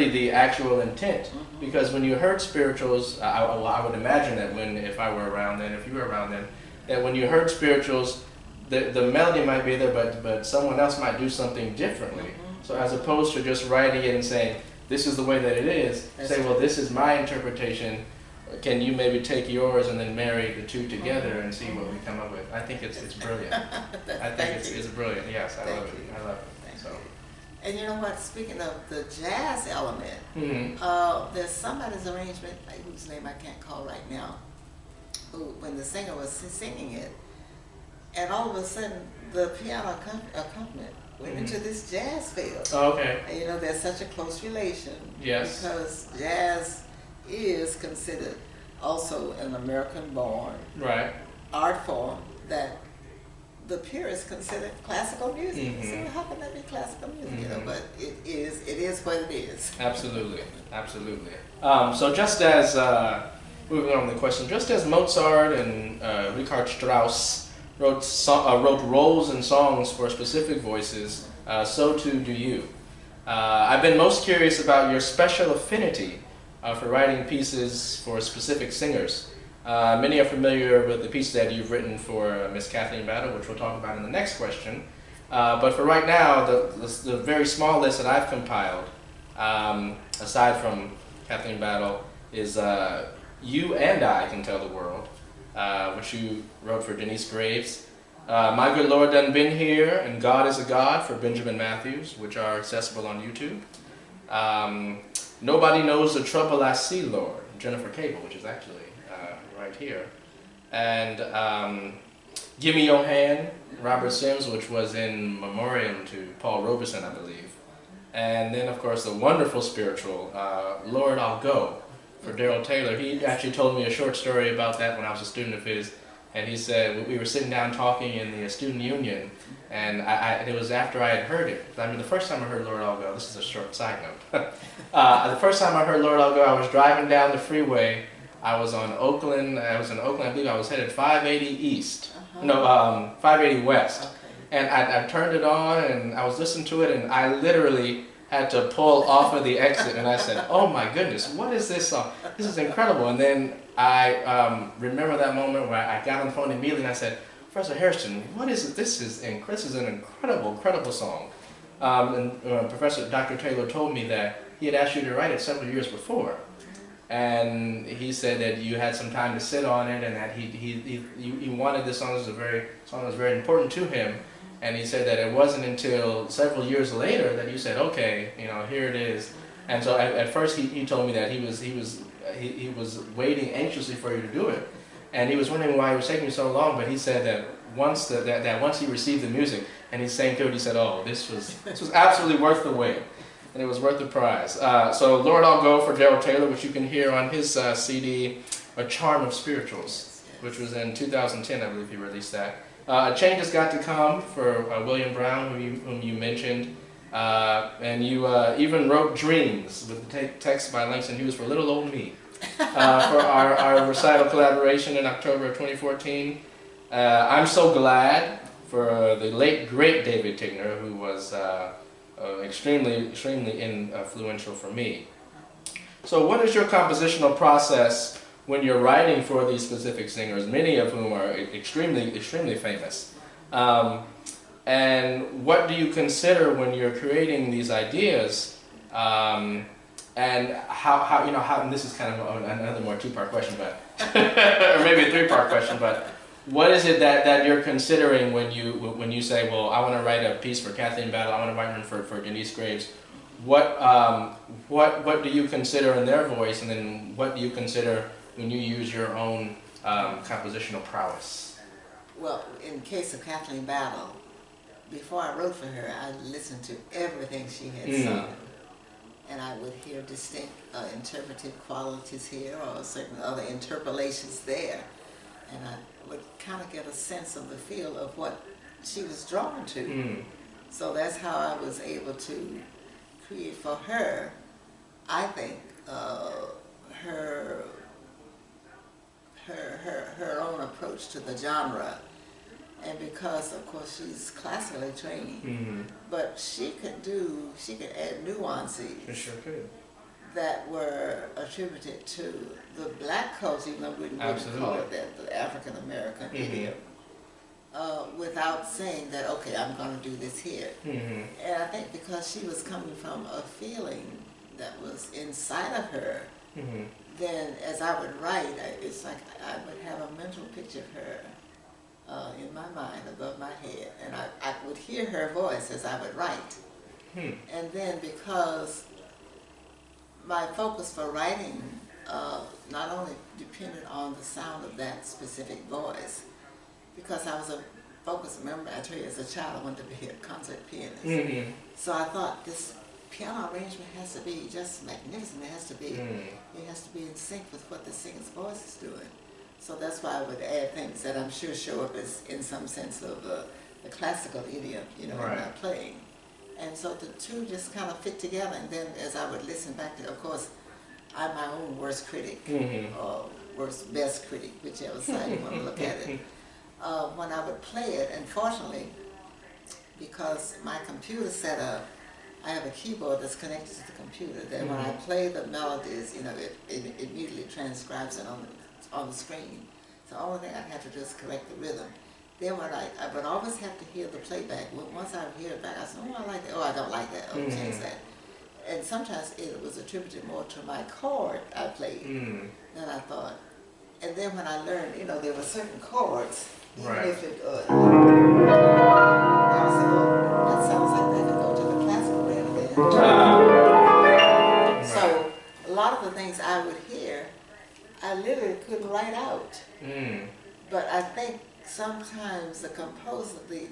[SPEAKER 2] the actual intent. Because when you heard spirituals, I would imagine that if I were around then, if you were around then, that when you heard spirituals, the melody might be there, but someone else might do something differently. So as opposed to just writing it and saying, this is the way that it is, say, well, this is my interpretation. Can you maybe take yours and then marry the two together and see what we come up with? I think it's brilliant. I think it's brilliant. Yes, I love it. I love it. So.
[SPEAKER 3] And you know what? Speaking of the jazz element, there's somebody's arrangement whose name I can't call right now, who, when the singer was singing it, and all of a sudden the piano accompaniment went into this jazz field.
[SPEAKER 2] Oh, okay.
[SPEAKER 3] And you know, there's such a close relation.
[SPEAKER 2] Yes.
[SPEAKER 3] Because jazz is considered also an American-born art form that the purists consider classical music. So how can that be classical music? You know, but it is what it is.
[SPEAKER 2] Absolutely, absolutely. So just as, moving on to the question, just as Mozart and Richard Strauss wrote roles and songs for specific voices, so too do you. I've been most curious about your special affinity for writing pieces for specific singers. Many are familiar with the pieces that you've written for Miss Kathleen Battle, which we'll talk about in the next question. But for right now, the very small list that I've compiled, aside from Kathleen Battle, is You and I Can Tell the World, which you wrote for Denise Graves. My Good Lord Done Been Here and God is a God for Benjamin Matthews, which are accessible on YouTube. Nobody Knows the Trouble I See, Lord, Jennifer Cable, which is actually right here. And Give Me Your Hand, Robert Sims, which was in memoriam to Paul Robeson, I believe. And then, of course, the wonderful spiritual, Lord, I'll Go, for Daryl Taylor. He actually told me a short story about that when I was a student of his. And he said, we were sitting down talking in the student union, and it was after I had heard it. I mean, the first time I heard Lord, I'll Go, this is a short side note. The first time I heard Lord, I'll Go, I was driving down the freeway. I was on Oakland, I was in Oakland, I believe I was headed 580 east. No, 580 west.
[SPEAKER 3] Okay.
[SPEAKER 2] And I turned it on, and I was listening to it, and I literally had to pull off of the exit, and I said, oh my goodness, what is this song? This is incredible. And then I remember that moment where I got on the phone immediately, and I said, Professor Hairston, what is it? This is an incredible song. And Professor Dr. Taylor told me that he had asked you to write it several years before. And he said that you had some time to sit on it, and that he wanted this song. This was a song that was very important to him. And he said that it wasn't until several years later that you said, okay, you know, here it is. And so at first he told me that he was waiting anxiously for you to do it, and he was wondering why it was taking so long. But he said that once he received the music and he sang through it, he said, oh, this was absolutely worth the wait. And it was worth the prize. So Lord, I'll Go for Daryl Taylor, which you can hear on his CD, A Charm of Spirituals, which was in 2010, I believe he released that. A Change Has Got to Come for William Brown, whom you mentioned. And you even wrote Dreams with the text by Langston Hughes for Little Old Me for our recital collaboration in October of 2014. I'm So Glad for the late, great David Tigner, who was extremely influential for me. So what is your compositional process when you're writing for these specific singers, many of whom are extremely famous? And what do you consider when you're creating these ideas? And how and this is kind of another more two-part question, but or maybe a three-part question, but what is it that you're considering when you say, well, I want to write a piece for Kathleen Battle, I want to write one for Denise Graves? What do you consider in their voice, and then what do you consider when you use your own compositional prowess?
[SPEAKER 3] Well, in the case of Kathleen Battle, before I wrote for her, I listened to everything she had sung, and I would hear distinct interpretive qualities here or certain other interpolations there, and I would kind of get a sense of the feel of what she was drawn to. So that's how I was able to create for her, I think, her own approach to the genre. And because, of course, she's classically trained, but she could add nuances.
[SPEAKER 2] She sure could.
[SPEAKER 3] That were attributed to the black culture, even though we wouldn't call it that, the African American idiom, without saying that, okay, I'm going to do this here. And I think because she was coming from a feeling that was inside of her, then as I would write, it's like I would have a mental picture of her in my mind, above my head, and I would hear her voice as I would write. And then because my focus for writing not only depended on the sound of that specific voice, because I was a focus, remember I told you as a child I wanted to be a concert pianist. So I thought this piano arrangement has to be just magnificent. It has to be in sync with what the singer's voice is doing. So that's why I would add things that I'm sure show up as in some sense of the classical idiom, you know, in my playing. And so the two just kind of fit together. And then as I would listen back to, of course, I'm my own worst critic, or best critic, whichever side you want to look at it. When I would play it, and fortunately, because my computer setup, I have a keyboard that's connected to the computer, that when I play the melodies, you know, it immediately transcribes it on the screen. So the only thing I have to do is correct the rhythm. Then when I would always have to hear the playback. Once I hear it back, I said, oh, I like that. Oh, I don't like that. Oh, change that. And sometimes it was attributed more to my chord I played than I thought. And then when I learned, you know, there were certain chords, even if it, I was like, oh, that sounds like that could go to the classical band. So a lot of the things I would hear, I literally couldn't write out. But I think sometimes the composer, the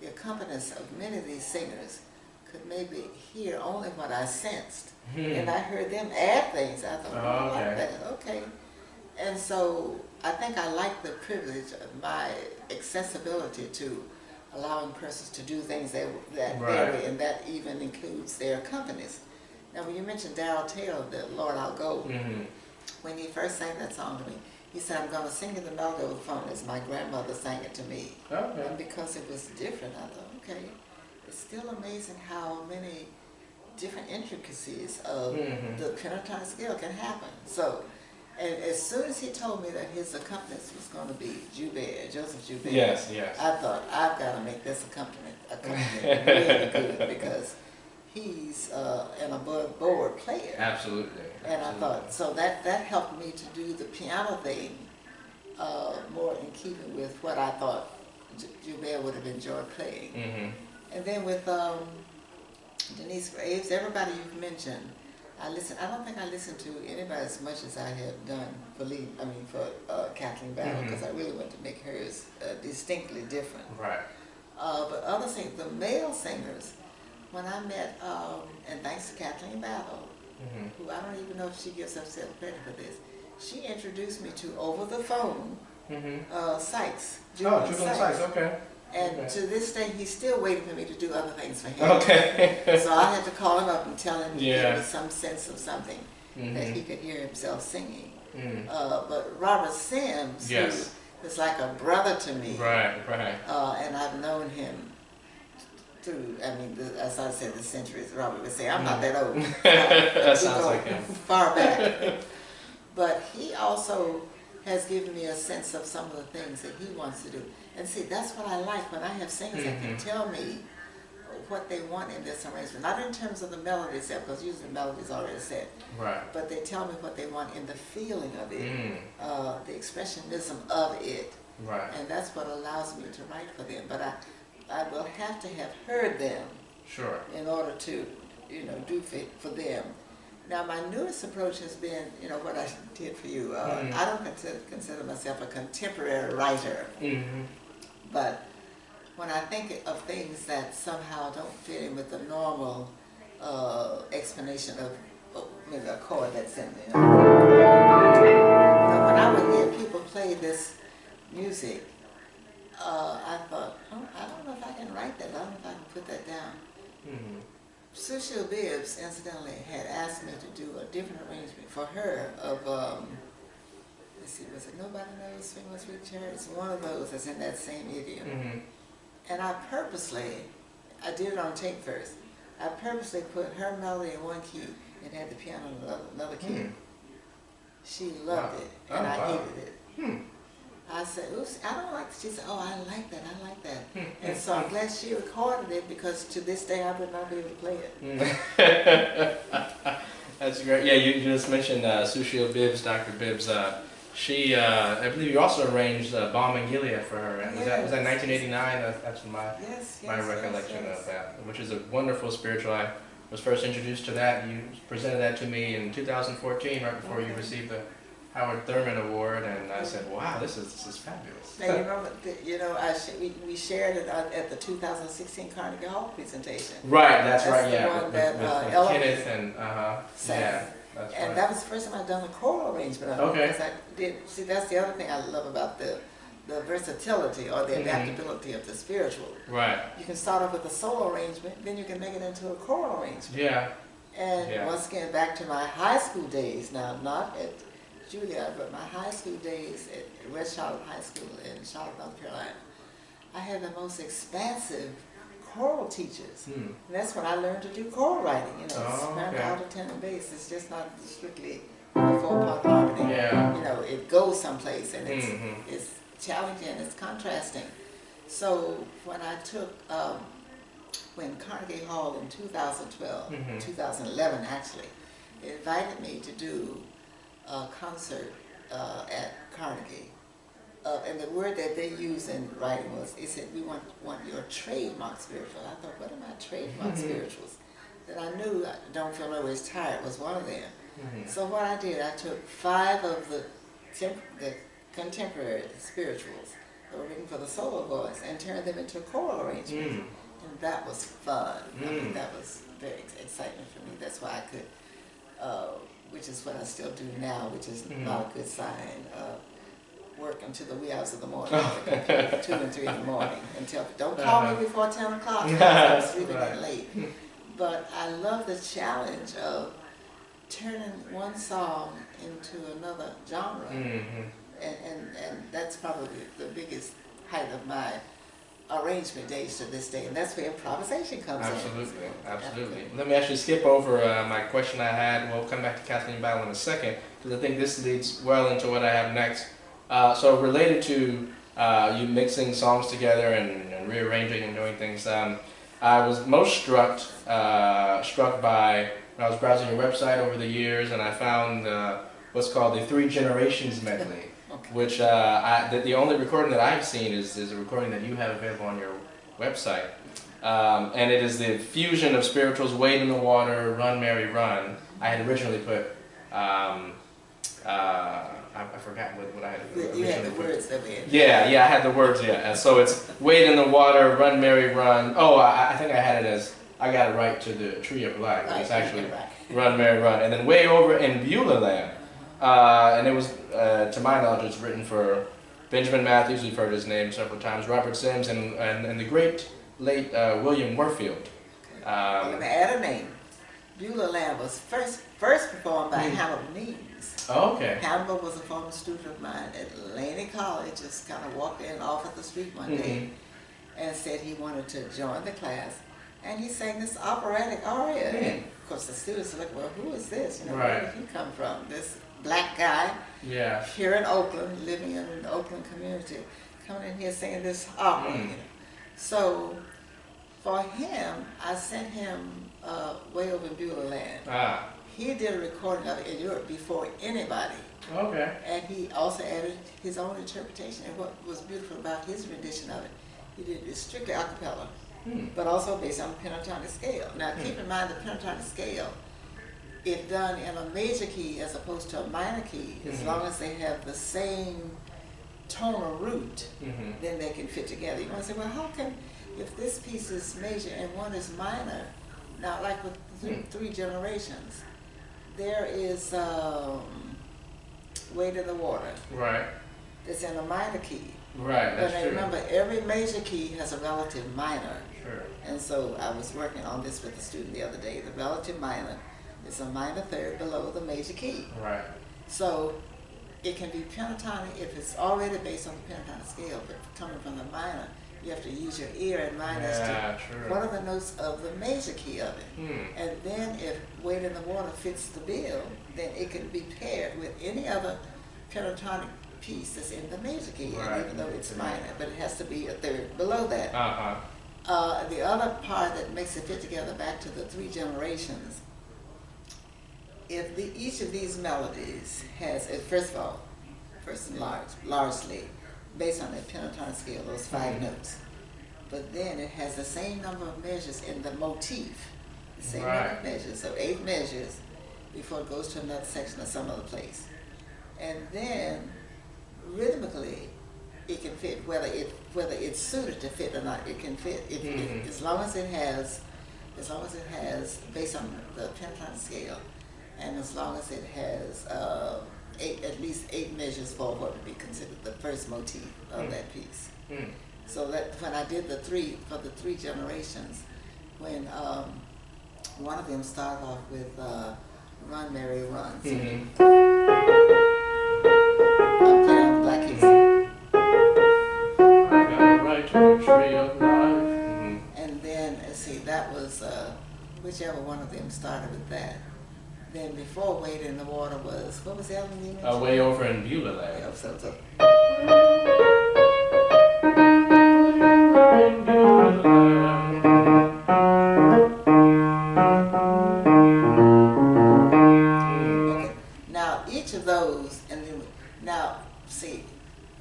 [SPEAKER 3] accompanist of many of these singers could maybe hear only what I sensed. And I heard them add things. I thought, oh, I like that, okay. And so I think I like the privilege of my accessibility to allowing persons to do things that vary, and that even includes their accompanist. Now when you mentioned Darryl Taylor, the Lord I'll Go, when he first sang that song to me, he said, I'm going to sing you the melody over the phone as my grandmother sang it to me. And because it was different, I thought, okay, it's still amazing how many different intricacies of the pentatonic scale can happen. So, and as soon as he told me that his accompanist was going to be Joseph Joubert, I thought, I've got to make this accompaniment really good, because he's an above-board player.
[SPEAKER 2] Absolutely.
[SPEAKER 3] And I thought, so that helped me to do the piano thing more in keeping with what I thought Joubert would have enjoyed playing. And then with Denise Graves, everybody you've mentioned, I don't think I listened to anybody as much as I have done for Kathleen Battle, because I really wanted to make hers distinctly different. But other singers, the male singers, when I met, and thanks to Kathleen Battle, who I don't even know if she gives herself credit for this, she introduced me to, over the phone, Sykes.
[SPEAKER 2] Julian Sykes, okay.
[SPEAKER 3] And to this day, he's still waiting for me to do other things for him. So I had to call him up and tell him to give me some sense of something that he could hear himself singing. But Robert Sims, who is like a brother to me, and I've known him through, as I said, the centuries. Robert would say, I'm not that old.
[SPEAKER 2] That sounds like him.
[SPEAKER 3] Far back. But he also has given me a sense of some of the things that he wants to do. And see, that's what I like, when I have singers that can tell me what they want in this arrangement. Not in terms of the melody itself, because usually the melody is already set. But they tell me what they want in the feeling of it, the expressionism of it. And that's what allows me to write for them. But I will have to have heard them in order to, do for them. Now, my newest approach has been, what I did for you. I don't consider myself a contemporary writer, but when I think of things that somehow don't fit in with the normal explanation of maybe a chord that's in there. When I would hear people play this music, I thought, oh, I don't know if I can write that. I don't know if I can put that down. Sushil Bibbs, incidentally, had asked me to do a different arrangement for her of, let's see, was it Nobody Knows Swing on Sweet Cherry? It's one of those that's in that same idiom. And I did it on tape first. I purposely put her melody in one key and had the piano in another key. She loved it, and I hated it. I said, oops, I don't like it. She said, oh, I like that. And so I'm glad she recorded it, because to this day I would not be able to play it.
[SPEAKER 2] That's great. Yeah, you just mentioned Sushil Bibbs, Dr. Bibbs. She, I believe you also arranged Balm and Gilead for her. Was that 1989? That's my recollection of that, which is a wonderful spiritual. I was first introduced to that. You presented that to me in 2014, right before you received the Howard Thurman Award, and I said, "Wow, this is fabulous."
[SPEAKER 3] And we shared it at the 2016 Carnegie Hall presentation.
[SPEAKER 2] Right, that's right.
[SPEAKER 3] The one that
[SPEAKER 2] with Kenneth and
[SPEAKER 3] sang.
[SPEAKER 2] That's
[SPEAKER 3] And
[SPEAKER 2] fine.
[SPEAKER 3] that was the first time I'd done a choral arrangement of it.
[SPEAKER 2] Okay.
[SPEAKER 3] Because I did, see, that's the other thing I love about the versatility or the adaptability of the spiritual.
[SPEAKER 2] Right.
[SPEAKER 3] You can start off with a solo arrangement, then you can make it into a choral arrangement.
[SPEAKER 2] Yeah.
[SPEAKER 3] And once again, back to my high school days, now not at Juilliard, but my high school days at West Charlotte High School in Charlotte, North Carolina, I had the most expansive choral teachers. And that's when I learned to do choral writing, you know, soprano, alto, tenor, bass. It's just not strictly four-part harmony.
[SPEAKER 2] Yeah.
[SPEAKER 3] You know, it goes someplace, and it's challenging, it's contrasting. So when I took, when Carnegie Hall in 2012, 2011 actually, invited me to do a concert at Carnegie. And the word that they used in writing was, it said, we want your trademark spiritual. I thought, what are my trademark spirituals? That I knew Don't Feel No Ways Tired was one of them. So what I did, I took 5 of the contemporary spirituals that were written for the solo voice and turned them into choral arrangements. And that was fun. I mean, that was very exciting for me. That's why I could, which is what I still do now, which is not a good sign. Work until the wee hours of the morning, 2 and 3 in the morning, until don't call me before 10 o'clock because I'm sleeping in late. But I love the challenge of turning one song into another genre, and that's probably the biggest height of my arrangement days to this day, and that's where improvisation comes in.
[SPEAKER 2] Absolutely. Let me actually skip over my question I had. We'll come back to Kathleen Battle in a second, because I think this leads well into what I have next. So related to you mixing songs together and rearranging and doing things, I was most struck by, when I was browsing your website over the years, and I found what's called the 3 Generations medley, which the only recording that I've seen is a recording that you have available on your website. And it is the fusion of spirituals, Wade in the Water, Run Mary Run. I had originally put I forgot what I had originally
[SPEAKER 3] You had the
[SPEAKER 2] put.
[SPEAKER 3] words of it.
[SPEAKER 2] Yeah, I had the words, And so it's Wade in the Water, Run Mary Run. Oh, I think I had it as, I got it right to the Tree of Life.
[SPEAKER 3] Right,
[SPEAKER 2] It's actually
[SPEAKER 3] right.
[SPEAKER 2] Run Mary Run. And then way over in Beulah Land. And it was, to my knowledge, it's written for Benjamin Matthews, we've heard his name several times, Robert Sims, and the great late William Warfield.
[SPEAKER 3] I'm going to add a name. Beulah Land was first performed by Hannibal Means.
[SPEAKER 2] Oh, okay.
[SPEAKER 3] Hannibal was a former student of mine at Laney College, just kind of walked in off of the street one day and said he wanted to join the class. And he sang this operatic aria. And of course the students were like, well, who is this? You know, where did he come from? This black guy here in Oakland, living in the Oakland community, coming in here singing this opera. You know. So for him, I sent him way over in Beulah Land. He did a recording of it in Europe before anybody.
[SPEAKER 2] Okay.
[SPEAKER 3] And he also added his own interpretation. And what was beautiful about his rendition of it, he did it strictly a cappella, but also based on the pentatonic scale. Now keep in mind the pentatonic scale, if done in a major key as opposed to a minor key, as long as they have the same tonal root, then they can fit together. You want to say, well, how can, if this piece is major and one is minor, now like with 3 Generations, there is Wade in the Water.
[SPEAKER 2] Right.
[SPEAKER 3] It's in a minor key.
[SPEAKER 2] Right, that's
[SPEAKER 3] but
[SPEAKER 2] true.
[SPEAKER 3] Remember, every major key has a relative minor.
[SPEAKER 2] Sure.
[SPEAKER 3] And so I was working on this with a student the other day. The relative minor is a minor third below the major key.
[SPEAKER 2] Right.
[SPEAKER 3] So it can be pentatonic if it's already based on the pentatonic scale, but coming from the minor, you have to use your ear and mind as to what are the notes of the major key of it. And then if Wade in the Water fits the bill, then it can be paired with any other pentatonic piece that's in the major key, and even though it's minor, but it has to be a third below that. The other part that makes it fit together, back to the 3 Generations, if each of these melodies has, first and largely, based on the pentatonic scale, those 5 notes. But then it has the same number of measures in the motif, the same number of measures, so 8 measures before it goes to another section or some other place. And then rhythmically, it can fit whether it's suited to fit or not. It can fit as long as it has based on the pentatonic scale, and as long as it has at least 8 measures for what would be considered the first motif of that piece. So that when I did the 3 for the 3 generations, when one of them started off with Run Mary Run. So I'm playing on the black keys. I got a right to the tree of life. And then let's see, that was whichever one of them started with that. Then before Wade in the Water was, what was the other name?
[SPEAKER 2] Way over in Beulah Land.
[SPEAKER 3] Yeah, so. Okay. Now each of those, and then now see,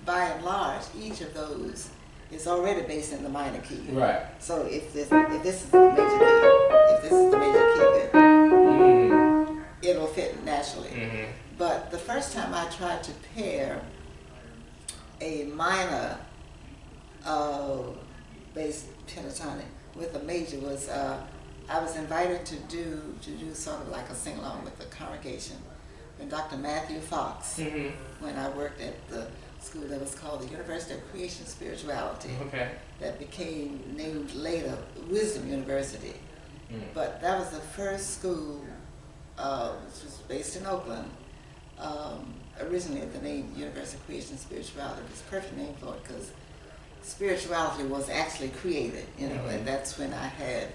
[SPEAKER 3] by and large, each of those is already based in the minor key.
[SPEAKER 2] Right.
[SPEAKER 3] So if this is the major key, if this is the major key, then it'll fit naturally. But the first time I tried to pair a minor bass pentatonic with a major was I was invited to do sort of like a sing along with the congregation when Dr. Matthew Fox, when I worked at the school that was called the University of Creation Spirituality, that became named later Wisdom University. But that was the first school, which was based in Oakland. Originally the name University of Creation Spirituality was a perfect name for it because spirituality was actually created, you know, and that's when I had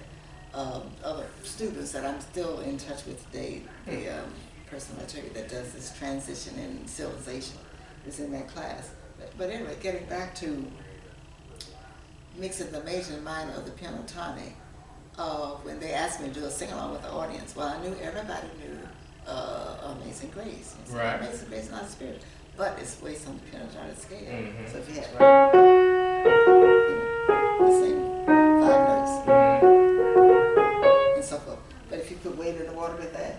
[SPEAKER 3] other students that I'm still in touch with today. The person I tell you that does this transition in civilization is in that class. But anyway, getting back to mixing the major and minor of the pentatonic, when they asked me to do a sing-along with the audience, well, I knew everybody knew Amazing Grace.
[SPEAKER 2] Right.
[SPEAKER 3] Amazing Grace, not a spirit, but it's based on the pentatonic scale. So if you had the same 5 notes and so forth, but if you put Wade in the Water with that,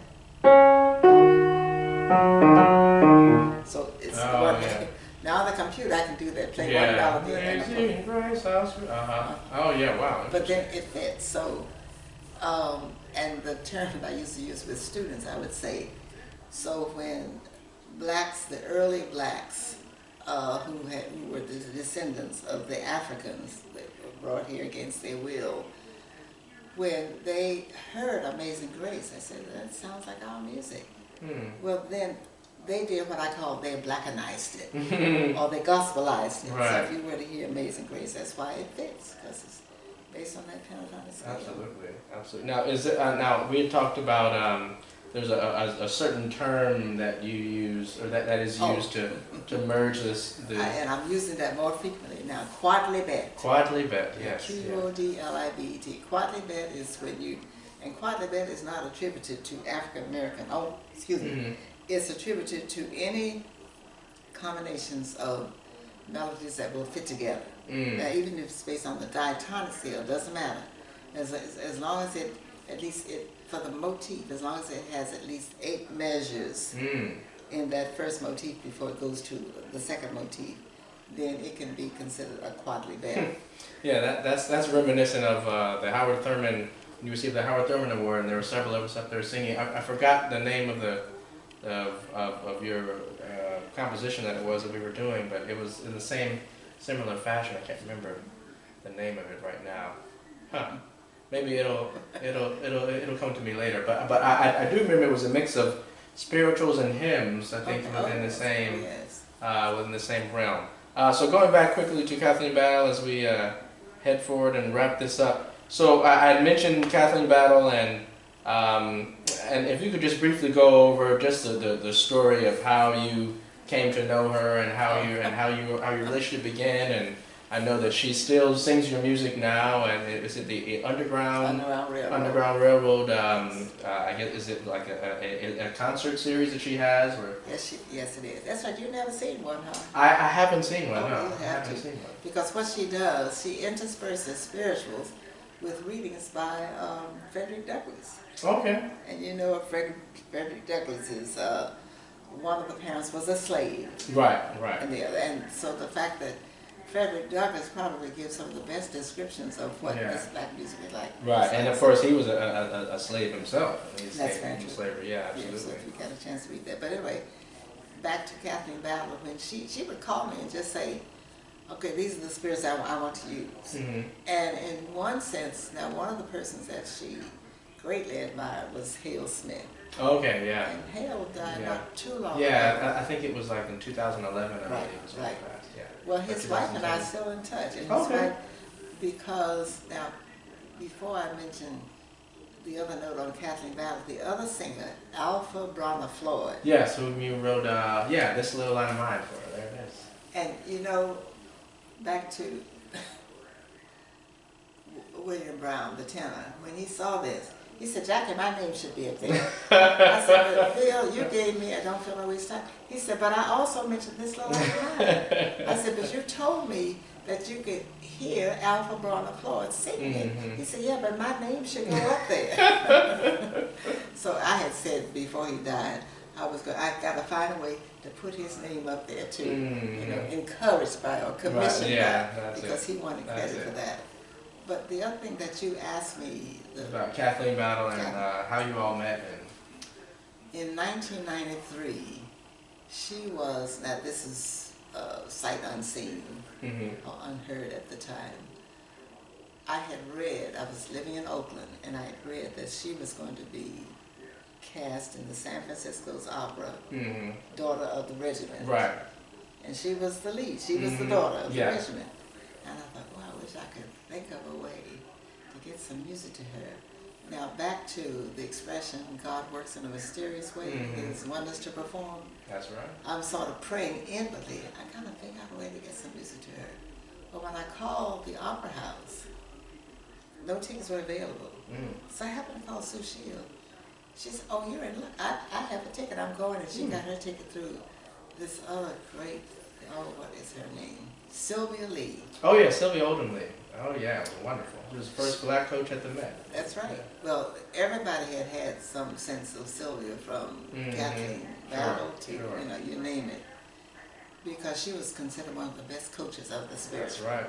[SPEAKER 3] so it's now on the computer I can do that, play one melody
[SPEAKER 2] Amazing Grace, oh yeah, wow.
[SPEAKER 3] But then it fits. So and the term I used to use with students, I would say, so when blacks, the early blacks, who were the descendants of the Africans that were brought here against their will, when they heard Amazing Grace, I said, that sounds like our music. Well, then they did what I call, they blackanized it, or they gospelized it.
[SPEAKER 2] Right.
[SPEAKER 3] So if you were to hear Amazing Grace, that's why it fits, because it's based on that pentatonic scale.
[SPEAKER 2] Absolutely, absolutely. Now, is it now we had talked about there's a certain term that you use or that is used to merge this.
[SPEAKER 3] And I'm using that more frequently now. Quadlibet.
[SPEAKER 2] Quadlibet, yes.
[SPEAKER 3] Q-O-D-L-I-B-E-T. Quadlibet is when you, and quadlibet is not attributed to African American. Oh, excuse me. It's attributed to any combinations of melodies that will fit together. Now, even if it's based on the diatonic scale, it doesn't matter. As long as it, at least it, for the motif, as long as it has at least 8 measures in that first motif before it goes to the second motif, then it can be considered a quadlibet.
[SPEAKER 2] Yeah, that's reminiscent of the Howard Thurman. You received the Howard Thurman Award, and there were several of us up there singing. I forgot the name of the of your composition that it was that we were doing, but it was in the same similar fashion. I can't remember the name of it right now. Maybe it'll come to me later. But I do remember it was a mix of spirituals and hymns. I think within the same realm. So going back quickly to Kathleen Battle as we head forward and wrap this up. So I had mentioned Kathleen Battle, and if you could just briefly go over just the story of how you came to know her and how your relationship began. And I know that she still sings your music now. And is it the Underground Railroad? I guess, is it like a concert series that she has? Or?
[SPEAKER 3] Yes, it is. That's right. You've never seen one, huh?
[SPEAKER 2] I haven't seen one. No,
[SPEAKER 3] you have to. Because what she does, she intersperses spirituals with readings by Frederick Douglass.
[SPEAKER 2] Okay.
[SPEAKER 3] And you know, Frederick Douglass is one of the parents was a slave.
[SPEAKER 2] Right.
[SPEAKER 3] And so the fact that Frederick Douglass probably gives some of the best descriptions of what this black music is like.
[SPEAKER 2] Right, and of course he was a slave himself. He
[SPEAKER 3] That's
[SPEAKER 2] escaped from slavery. Yeah, absolutely.
[SPEAKER 3] Yeah, so if you got a chance to read that. But anyway, back to Kathleen Battle, when she would call me and just say, okay, these are the spirits I want to use. Mm-hmm. And in one sense, now one of the persons that she greatly admired was Hale Smith.
[SPEAKER 2] Okay, yeah.
[SPEAKER 3] And Hale died not too long ago.
[SPEAKER 2] Yeah, I think it was like in 2011.
[SPEAKER 3] Right, right.
[SPEAKER 2] Yeah.
[SPEAKER 3] Well, his wife and I are still in touch. And his wife, because now, before I mention the other note on Kathleen Battle, the other singer, Alpha Brahma Floyd.
[SPEAKER 2] Yes, whom you wrote, This Little Line of Mine for. There it is.
[SPEAKER 3] And you know, back to William Brown, the tenor, when he saw this, he said, Jackie, my name should be up there. I said, but Bill, you gave me, I don't feel no waste time. He said, but I also mentioned this little line. I said, but you told me that you could hear Alpha Brahma Floyd singing it. He said, yeah, but my name should go up there. So I had said before he died, I got to find a way to put his name up there too. You know, encouraged by or commissioned by, because he wanted credit for that. But the other thing that you asked me
[SPEAKER 2] about Kathleen Battle and how you all met.
[SPEAKER 3] In 1993, she was, now this is sight unseen or unheard at the time. I had read, I was living in Oakland, and I had read that she was going to be cast in the San Francisco's opera, Daughter of the Regiment.
[SPEAKER 2] Right.
[SPEAKER 3] And she was the lead. She was the daughter of the regiment. And I thought, well, I wish I could think of a way to get some music to her. Now back to the expression, God works in a mysterious way, His wonders to perform.
[SPEAKER 2] That's right.
[SPEAKER 3] I'm sort of praying inwardly. I gotta figure out a way to get some music to her. But when I called the Opera House, no tickets were available. So I happened to call Sue Shield. She said, oh, you're in luck. I have a ticket, I'm going. And she got her ticket through this other great, what is her name? Sylvia Lee.
[SPEAKER 2] Oh yeah, Sylvia Oldham Lee. Oh yeah, it was wonderful. She was the first black coach at the Met.
[SPEAKER 3] That's right. Well, everybody had some sense of Sylvia from Kathleen Battle to, you know, you name it. Because she was considered one of the best coaches of the spirit.
[SPEAKER 2] That's right.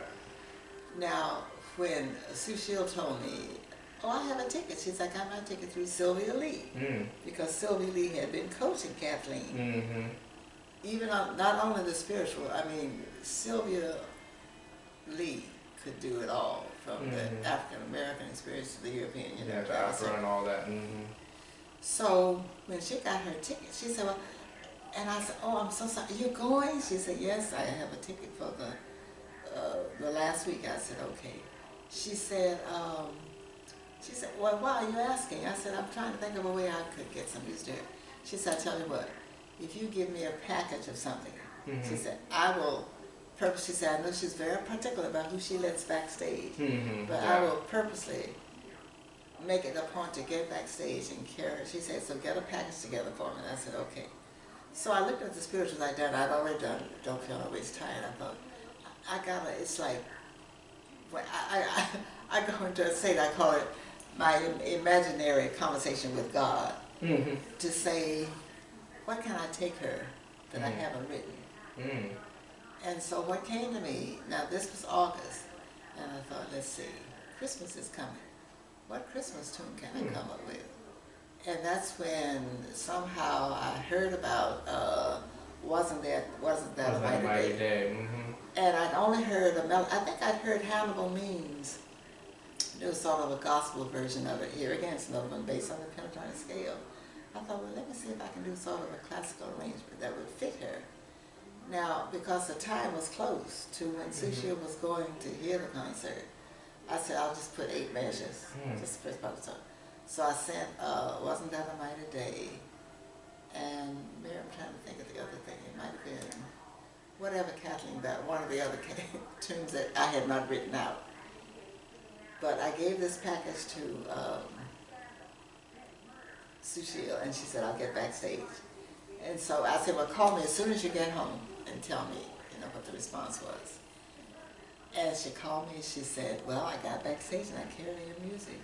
[SPEAKER 3] Now, when Sue Shield told me, oh, I have a ticket, she's like, I got my ticket through Sylvia Lee. Because Sylvia Lee had been coaching Kathleen. Even on, not only the spiritual, I mean, Sylvia Lee could do it all, from the African-American experience to the European. You know,
[SPEAKER 2] yeah, to opera and all that.
[SPEAKER 3] So when she got her ticket, she said, well, and I said, oh, I'm so sorry, you going? She said, yes, I have a ticket for the last week. I said, okay. She said, well, why are you asking? I said, I'm trying to think of a way I could get some music there. She said, I tell you what, if you give me a package of something, she said, I will purposely, she said, I know she's very particular about who she lets backstage, but I will purposely make it a point to get backstage and carry her. She said, so get a package together for me. And I said, okay. So I looked at the spirituals I'd done. I'd already done Don't Feel No Waste Tired. I thought, I gotta, it's like, when I go into a state, I call it my imaginary conversation with God, to say, what can I take her that I haven't written? And so what came to me, now this was August, and I thought, let's see, Christmas is coming. What Christmas tune can I come up with? And that's when somehow I heard about Wasn't That a Mighty Day? And I'd only heard a melody. I think I'd heard Hannibal Means do sort of a gospel version of it. Here again, it's another one based on the pentatonic scale. I thought, well, let me see if I can do sort of a classical arrangement that would fit her. Now, because the time was close to when Sue Shield was going to hear the concert, I said, I'll just put 8 measures, just the first part of the song. So I sent Wasn't That a Mighty Day, and Mary, I'm trying to think of the other thing. It might have been whatever Kathleen Battle, one of the other tunes that I had not written out. But I gave this package to Sue Shield, and she said, I'll get backstage. And so I said, well, call me as soon as you get home and tell me, you know, what the response was. And she called me and she said, well, I got backstage and I carried your music.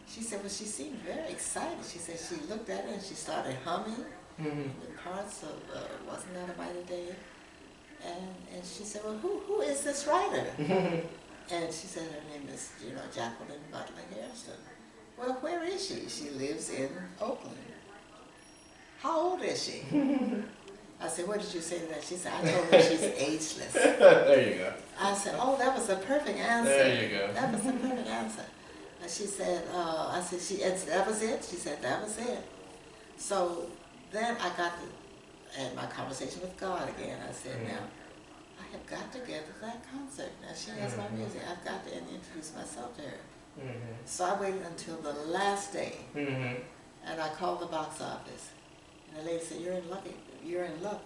[SPEAKER 3] She said, well, she seemed very excited. She said she looked at it and she started humming the parts of Wasn't That a Mighty Day? And she said, well, who is this writer? And she said her name is, Jacqueline Hairston. Well, where is she? She lives in Oakland. How old is she? I said, what did you say to that? She said, I told her she's ageless.
[SPEAKER 2] There you go.
[SPEAKER 3] I said, oh, that was the perfect answer.
[SPEAKER 2] There you go.
[SPEAKER 3] That was the perfect answer. And she said, I said, that was it? She said, that was it. So then I had my conversation with God again. I said, now, I have got to get to that concert. Now, she has my music. I've got to introduce myself to her. So I waited until the last day, and I called the box office. And the lady said, you're in luck.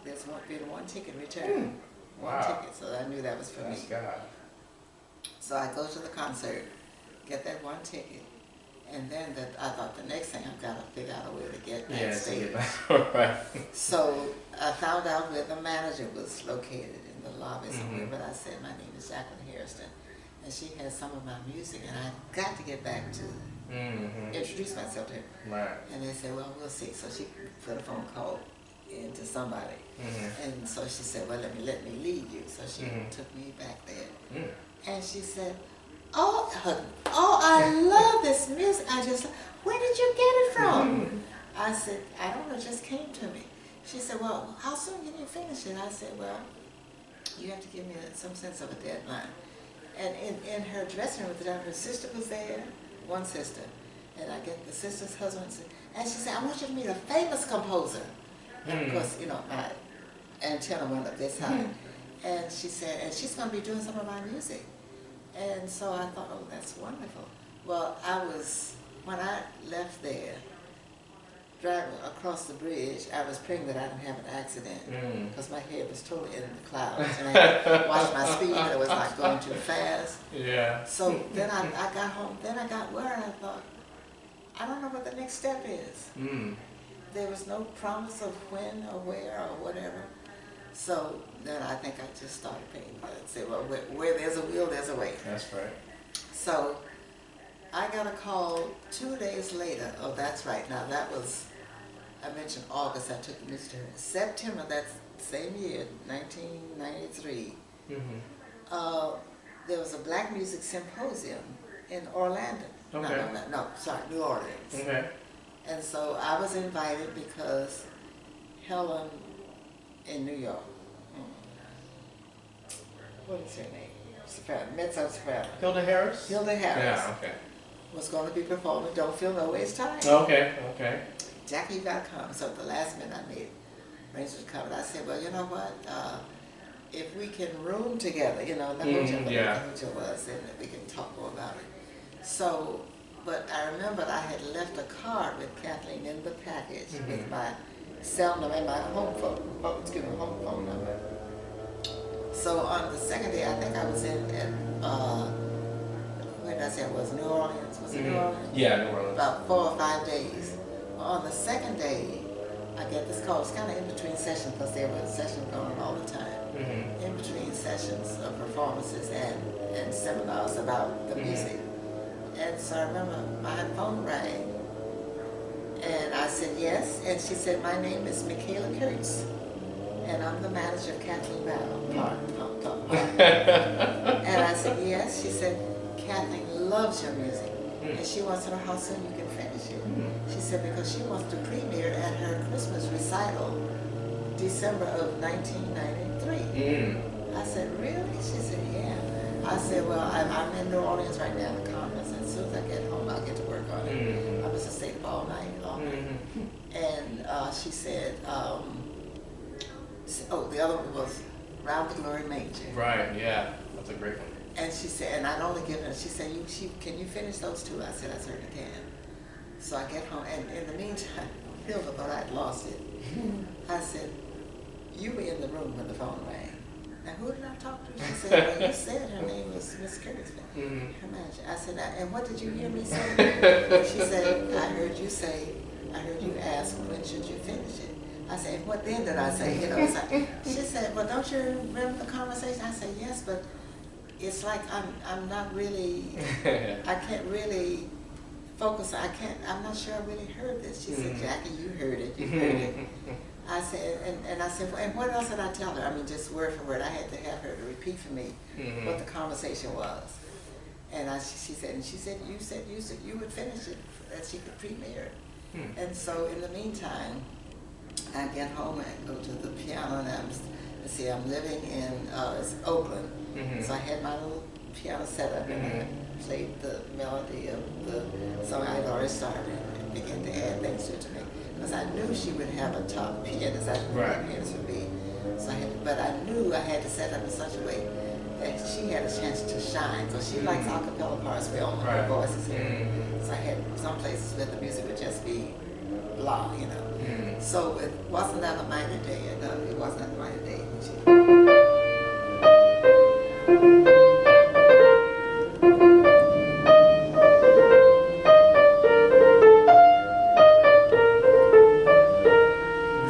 [SPEAKER 3] There's been one ticket returned. One ticket. So I knew that was for me.
[SPEAKER 2] God. So
[SPEAKER 3] I go to the concert, get that one ticket, and then I thought the next thing I've got to figure out a way to get backstage.
[SPEAKER 2] Right.
[SPEAKER 3] So I found out where the manager was located in the lobby somewhere, but I said, my name is Jacqueline Hairston, and she has some of my music, and I've got to get back to introduce myself to her.
[SPEAKER 2] Right.
[SPEAKER 3] And they said, well, we'll see. So she put a phone call into somebody, and so she said, well, let me lead you. So she took me back there, and she said, oh, I love this music. Where did you get it from? I said, I don't know, it just came to me. She said, well, how soon can you finish it? I said, well, you have to give me some sense of a deadline. And in her dressing room, her sister was there, one sister, and I get the sister's husband, and she said, I want you to meet a famous composer. And of course, my antenna went up this high. And she said, and she's going to be doing some of my music. And so I thought, oh, that's wonderful. Well, when I left there, driving across the bridge, I was praying that I didn't have an accident because my head was totally in the clouds. And I had to watch my speed, but it was like going too fast.
[SPEAKER 2] Yeah.
[SPEAKER 3] So then I got home. Then I got worried. I thought, I don't know what the next step is. There was no promise of when or where or whatever. So then I think I just started praying and said, well, where there's a will, there's a way.
[SPEAKER 2] That's right.
[SPEAKER 3] So I got a call 2 days later. Oh, that's right. Now that was, I mentioned August, I took the music to her. September, that same year, 1993, there was a Black Music Symposium in Orlando.
[SPEAKER 2] Okay.
[SPEAKER 3] New Orleans.
[SPEAKER 2] Okay.
[SPEAKER 3] And so I was invited because Helen in New York, what is her name? Mezzo-soprano.
[SPEAKER 2] Hilda Harris?
[SPEAKER 3] Hilda Harris.
[SPEAKER 2] Yeah, okay.
[SPEAKER 3] Was going to be performing Don't Feel No Waste Time.
[SPEAKER 2] Okay.
[SPEAKER 3] Jackie, you got to come. So at the last minute I made arrangements to come. And I said, well, you know what? If we can room together, in the hotel was, and we can talk more about it. So, but I remembered I had left a card with Kathleen in the package with my cell number and my home phone number. So on the second day, I think I was where did I say it was? New Orleans. Was it New Orleans?
[SPEAKER 2] Yeah, New Orleans.
[SPEAKER 3] About 4 or 5 days. Well, on the second day, I get this call. It's kind of in between sessions because there were sessions going on all the time. In between sessions of performances and seminars about the music. And so I remember my phone rang, and I said yes, and she said, my name is Michaela Kurtz, and I'm the manager of Kathleen Battle. And I said yes. She said, Kathleen loves your music, and she wants to know how soon you can finish it. She said, because she wants to premiere at her Christmas recital, December of 1993. I said, really? She said, yeah. I said, well, I'm in New Orleans right now at a conference, and as soon as I get home, I'll get to work on it. I was to stay up all night. And she said, oh, the other one was Round the Glory Manger.
[SPEAKER 2] Right, yeah. That's a great one.
[SPEAKER 3] And she said, and I'd only given her, she said, can you finish those two? I said, I certainly can. So I get home, and in the meantime, Hilda thought I'd lost it. I said, you were in the room when the phone rang. Now, who did I talk to? She said, well, you said her name was Miss Curtis, her manager. I said, and what did you hear me say? She said, I heard you ask, when should you finish it? I said, what then did I say? She said, well, don't you remember the conversation? I said, yes, but it's like I'm not really, I can't really focus. I'm not sure I really heard this. She said, Jackie, you heard it. I said, and I said, and what else did I tell her? I mean, just word for word. I had to have her to repeat for me what the conversation was. And she said, you said you would finish it, that she could premiere it. And so in the meantime, I get home and go to the piano, and I'm living in it's Oakland. So I had my little piano set up, and I played the melody of the song I'd already started and began to add things to me. Because I knew she would have a top pianist, I knew what pianist would be. So but I knew I had to set up in such a way that she had a chance to shine. So she likes a cappella parts where all her voice is here. So I had some places where the music would just be blah, you know. So it wasn't that a minor day, it wasn't a minor day. So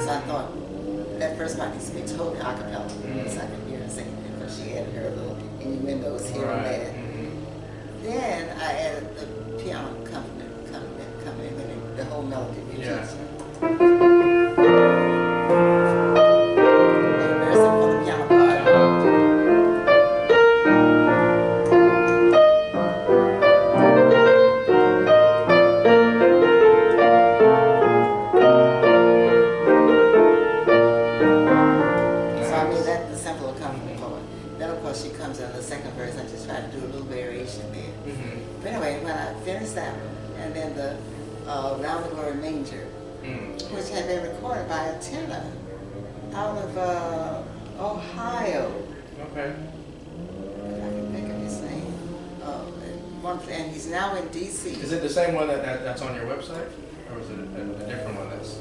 [SPEAKER 3] I thought that first part needs to be totally a cappella, so I could hear her singing, because she had her little innuendos here and there. Then I added the piano accompaniment, the whole melody routine. Which had been recorded by a tenor out of Ohio. Okay. If I can think of his name. And he's now in D.C.
[SPEAKER 2] Is it the same one that's on your website? Or is it a different one that's...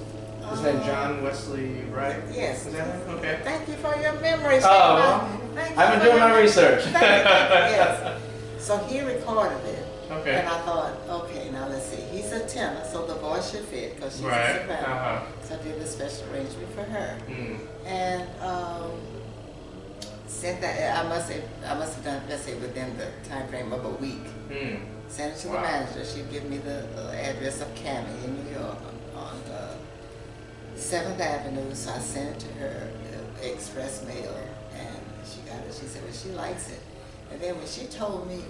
[SPEAKER 2] His name John Wesley Wright?
[SPEAKER 3] Yes.
[SPEAKER 2] Is that him? Okay.
[SPEAKER 3] Thank you for your memory.
[SPEAKER 2] I've been doing my research.
[SPEAKER 3] Thank you. Yes. So he recorded it.
[SPEAKER 2] Okay.
[SPEAKER 3] And I thought, okay, now let's see. He's a tenor, so the voice should fit, because she's a soprano. So I did a special arrangement for her. And sent that. I must have done, let's say, within the time frame of a week. Sent it to the manager. She'd give me the address of Cami in New York on 7th Avenue. So I sent it to her, express mail, and she got it. She said, well, she likes it. And then when she told me,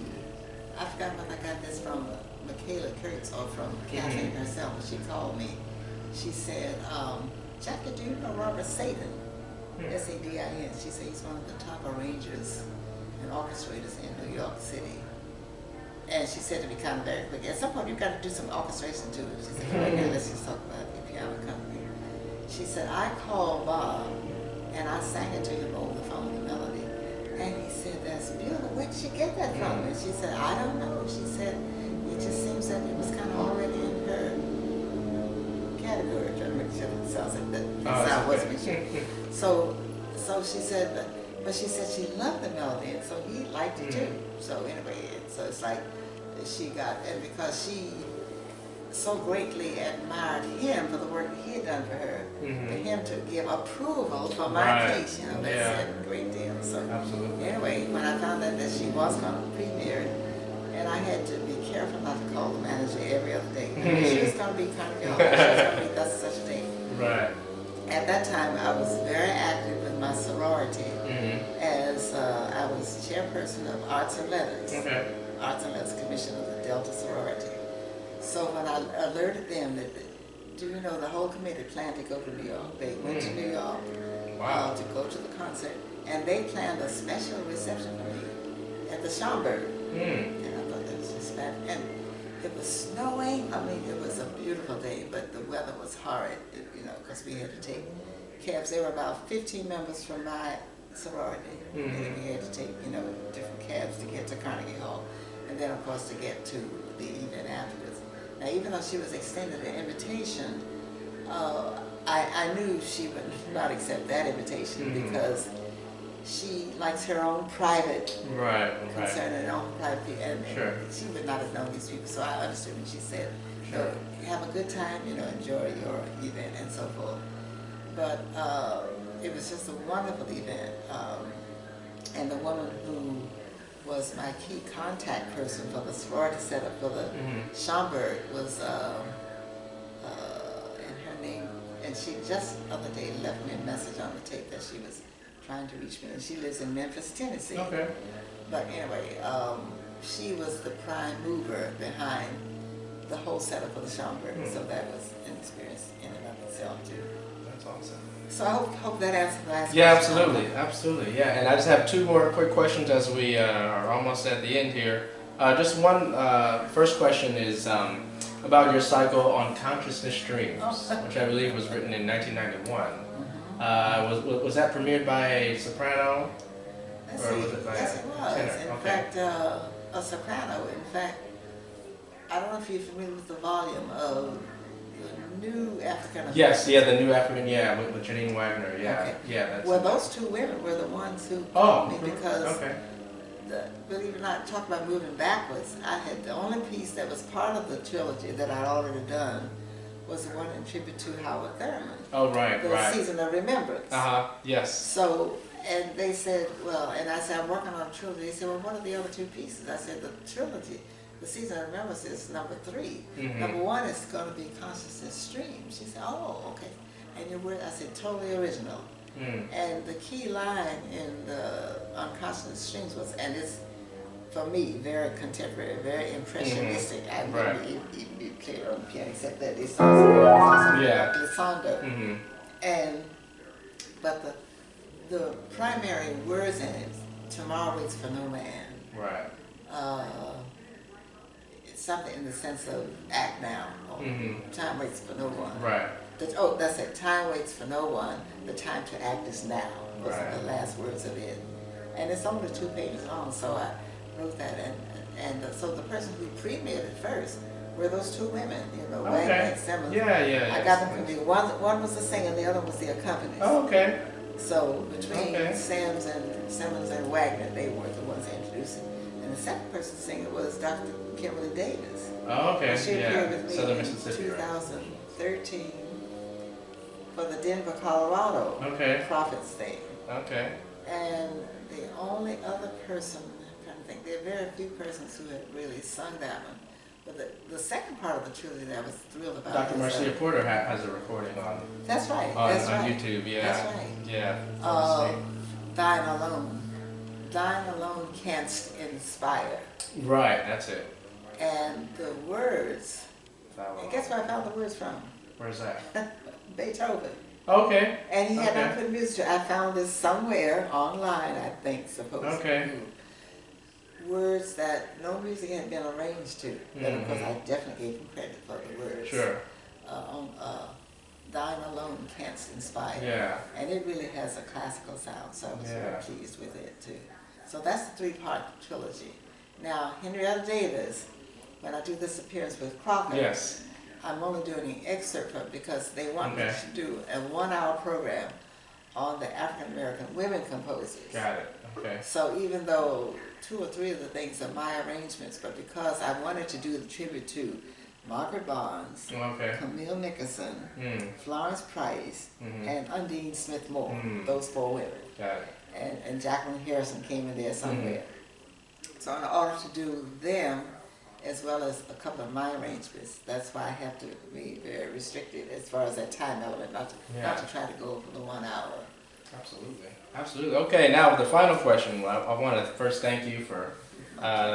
[SPEAKER 3] I forgot whether I got this from Michaela Kurtz or from Kathleen herself, but she called me. She said, Jackie, do you know Robert Sadin? S-A-D-I-N. She said he's one of the top arrangers and orchestrators in New York City. And she said to me kind of very quick, at some point you've got to do some orchestration too. She said, right now let's just talk about the piano company. She said, I called Bob and I sang it to him over the phone, the melody. And he said, that's beautiful. Where'd she get that from? And she said, I don't know. She said, it just seems that it was kind of already in her category. I'm trying to make sure it sounds like that. Sound wasn't sure. So she said, but she said she loved the melody, and so he liked it too. So anyway, so it's like she got, and because she so greatly admired him for the work that he had done for her, for him to give approval for my case, you know, that's a great deal. So anyway, when I found out that she was going to premiere, and I had to be careful not to call the manager every other day. She was going to be Carnegie Hall, she was going to be such a day. At that time, I was very active with my sorority, as I was chairperson of Arts and Letters, Arts and Letters Commission of the Delta Sorority. So when I alerted them that, do you know, the whole committee planned to go to New York. They went to New York to go to the concert, and they planned a special reception for me at the Schomburg. And I thought that was just fabulous. And it was snowing. I mean, it was a beautiful day, but the weather was horrid, you know, because we had to take cabs. There were about 15 members from my sorority, and we had to take, you know, different cabs to get to Carnegie Hall, and then, of course, to get to the event afterwards. Now, even though she was extended an invitation, I knew she would not accept that invitation because she likes her own private concern and her own private people, and she would not have known these people. So I understood when she said, "No, have a good time, you know, enjoy your event and so forth." But it was just a wonderful event, and the woman who was my key contact person for the sorority setup for the Schomburg was, and her name, and and she just the other day left me a message on the tape that she was trying to reach me, and she lives in Memphis, Tennessee.
[SPEAKER 2] Okay.
[SPEAKER 3] But anyway, she was the prime mover behind the whole setup for the Schomburg, so that was an experience in and of itself too.
[SPEAKER 2] That's awesome.
[SPEAKER 3] So I hope that answers the last
[SPEAKER 2] Yeah,
[SPEAKER 3] question.
[SPEAKER 2] absolutely. Yeah, and I just have two more quick questions as we are almost at the end here. Just one, first question is about your cycle on consciousness streams, which I believe was written in 1991. Was that premiered by a soprano? Or was it by
[SPEAKER 3] yes, it was.
[SPEAKER 2] tenor?
[SPEAKER 3] In
[SPEAKER 2] Okay.
[SPEAKER 3] fact, a soprano. In fact, I don't know if you're familiar with the volume of the New African.
[SPEAKER 2] Yes, yeah, the New African, yeah, with Janine Wagner, yeah,
[SPEAKER 3] Okay.
[SPEAKER 2] yeah. That's
[SPEAKER 3] Well, those two women were the ones who called me because,
[SPEAKER 2] okay.
[SPEAKER 3] believe it or not, talk about moving backwards. I had the only piece that was part of the trilogy that I'd already done was the one in tribute to Howard Thurman.
[SPEAKER 2] Oh, right,
[SPEAKER 3] The Season of Remembrance.
[SPEAKER 2] Yes.
[SPEAKER 3] So, and they said, well, and I said, I'm working on a trilogy. They said, well, what are the other two pieces? I said, the trilogy, the Season of Remembrance is number 3. Number 1 is going to be Consciousness Stream. She said, oh, okay. And your word, I said, totally original. And the key line in the Unconscious Streams was, and it's, for me, very contemporary, very impressionistic. I remember you played on the piano, except that it's also glissando. But the primary words in it, tomorrow waits for no man.
[SPEAKER 2] Right.
[SPEAKER 3] It's something in the sense of act now. Or time waits for no one.
[SPEAKER 2] Right.
[SPEAKER 3] That's it. Time waits for no one. The time to act is now. Those are the last words of it. And it's only 2 pages long, so I wrote that. And so the person who premiered it first were those 2 women, Wagner and Simmons.
[SPEAKER 2] Yeah.
[SPEAKER 3] I got them from the one was the singer, the other was the accompanist.
[SPEAKER 2] Oh, okay.
[SPEAKER 3] So between Simmons and Wagner, they were the ones introducing. And the second person singer was Dr. Kimberly Davis.
[SPEAKER 2] Oh, okay.
[SPEAKER 3] She appeared with me
[SPEAKER 2] Southern
[SPEAKER 3] in
[SPEAKER 2] Mississippi.
[SPEAKER 3] 2013 for the Denver, Colorado Prophets thing.
[SPEAKER 2] Okay.
[SPEAKER 3] And the only other person, I'm trying to think, there are very few persons who had really sung that one. But the second part of the trilogy that I was thrilled about.
[SPEAKER 2] Dr. Marcia Porter has a recording on.
[SPEAKER 3] That's right.
[SPEAKER 2] On
[SPEAKER 3] right.
[SPEAKER 2] YouTube, yeah.
[SPEAKER 3] That's right.
[SPEAKER 2] Yeah.
[SPEAKER 3] Thine alone. Thine alone canst inspire.
[SPEAKER 2] Right, that's it.
[SPEAKER 3] And the words, and guess where I found the words from?
[SPEAKER 2] Where's that?
[SPEAKER 3] Beethoven.
[SPEAKER 2] Okay.
[SPEAKER 3] And he had not put music to. I found this somewhere online, I think, supposedly. Words that no music had been arranged to. But of course, I definitely gave him credit for the words.
[SPEAKER 2] Sure.
[SPEAKER 3] On Thine Alone Canst Inspire.
[SPEAKER 2] Yeah.
[SPEAKER 3] And it really has a classical sound, so I was very pleased with it too. So that's the 3-part trilogy. Now, Henrietta Davis, when I do this appearance with Crawford, I'm only doing an excerpt from it because they want me to do a 1-hour program on the African American women composers.
[SPEAKER 2] Got it. Okay.
[SPEAKER 3] So even though 2 or 3 of the things are my arrangements, but because I wanted to do the tribute to Margaret Barnes, Camille Nickerson, Florence Price, and Undine Smith Moore, those 4 women.
[SPEAKER 2] Got it.
[SPEAKER 3] And Jacqueline Hairston came in there somewhere. So in order to do them, as well as a couple of my arrangements, that's why I have to be very restricted as far as that time element, not to try to go for the 1 hour.
[SPEAKER 2] Absolutely. Okay, now the final question. I want to first thank you for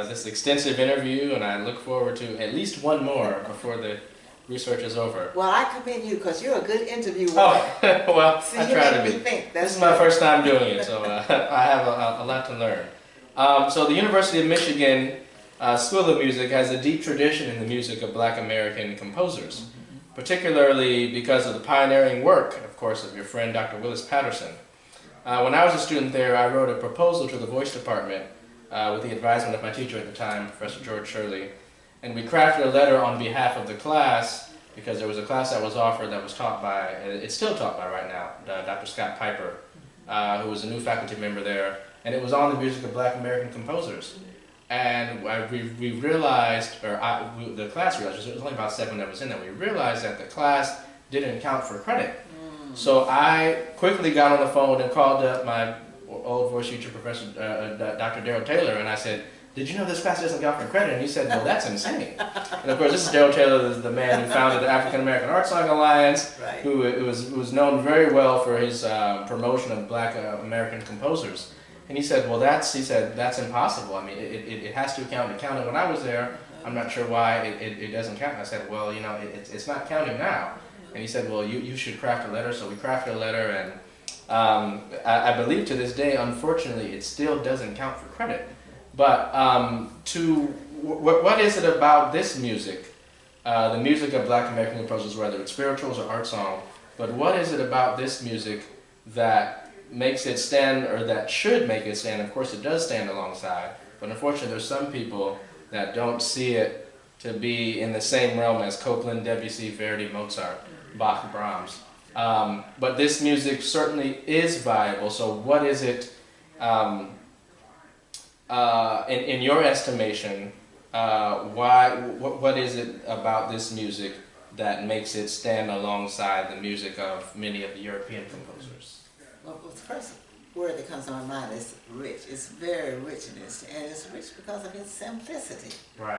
[SPEAKER 2] this extensive interview, and I look forward to at least one more before the research is over.
[SPEAKER 3] Well, I commend you because you're a good interviewer.
[SPEAKER 2] Oh, well,
[SPEAKER 3] See,
[SPEAKER 2] I try to be. This is my first time doing it, so I have a lot to learn. So the University of Michigan School of Music has a deep tradition in the music of Black American composers, particularly because of the pioneering work, of course, of your friend Dr. Willis Patterson. When I was a student there, I wrote a proposal to the voice department with the advisement of my teacher at the time, Professor George Shirley, and we crafted a letter on behalf of the class because there was a class that was offered that was taught by, it's still taught by right now, Dr. Scott Piper, who was a new faculty member there, and it was on the music of Black American composers. And we realized, the class realized, there was only about 7 that was in there, we realized that the class didn't count for credit. So I quickly got on the phone and called up my old voice teacher, Professor Dr. Darrell Taylor, and I said, did you know this class doesn't count for credit? And he said, well, that's insane. And of course, this is Daryl Taylor, the man who founded the African American Art Song Alliance,
[SPEAKER 3] Right.
[SPEAKER 2] who was known very well for his promotion of Black American composers. And he said, well, that's impossible. I mean, it has to count. It counted when I was there. I'm not sure why it doesn't count. And I said, well, you know, it's not counting now. And he said, well, you should craft a letter. So we crafted a letter, and I believe to this day, unfortunately, it still doesn't count for credit. But what is it about this music, the music of Black American composers, whether it's spirituals or art song, but what is it about this music that makes it stand, or that should make it stand? Of course, it does stand alongside, but unfortunately, there's some people that don't see it to be in the same realm as Copland, Debussy, Verdi, Mozart, Bach, Brahms. But this music certainly is viable. So what is it, in your estimation, what is it about this music that makes it stand alongside the music of many of the European composers?
[SPEAKER 3] Well, the first word that comes to my mind is rich. It's very rich, and it's rich because of its simplicity.
[SPEAKER 2] Right.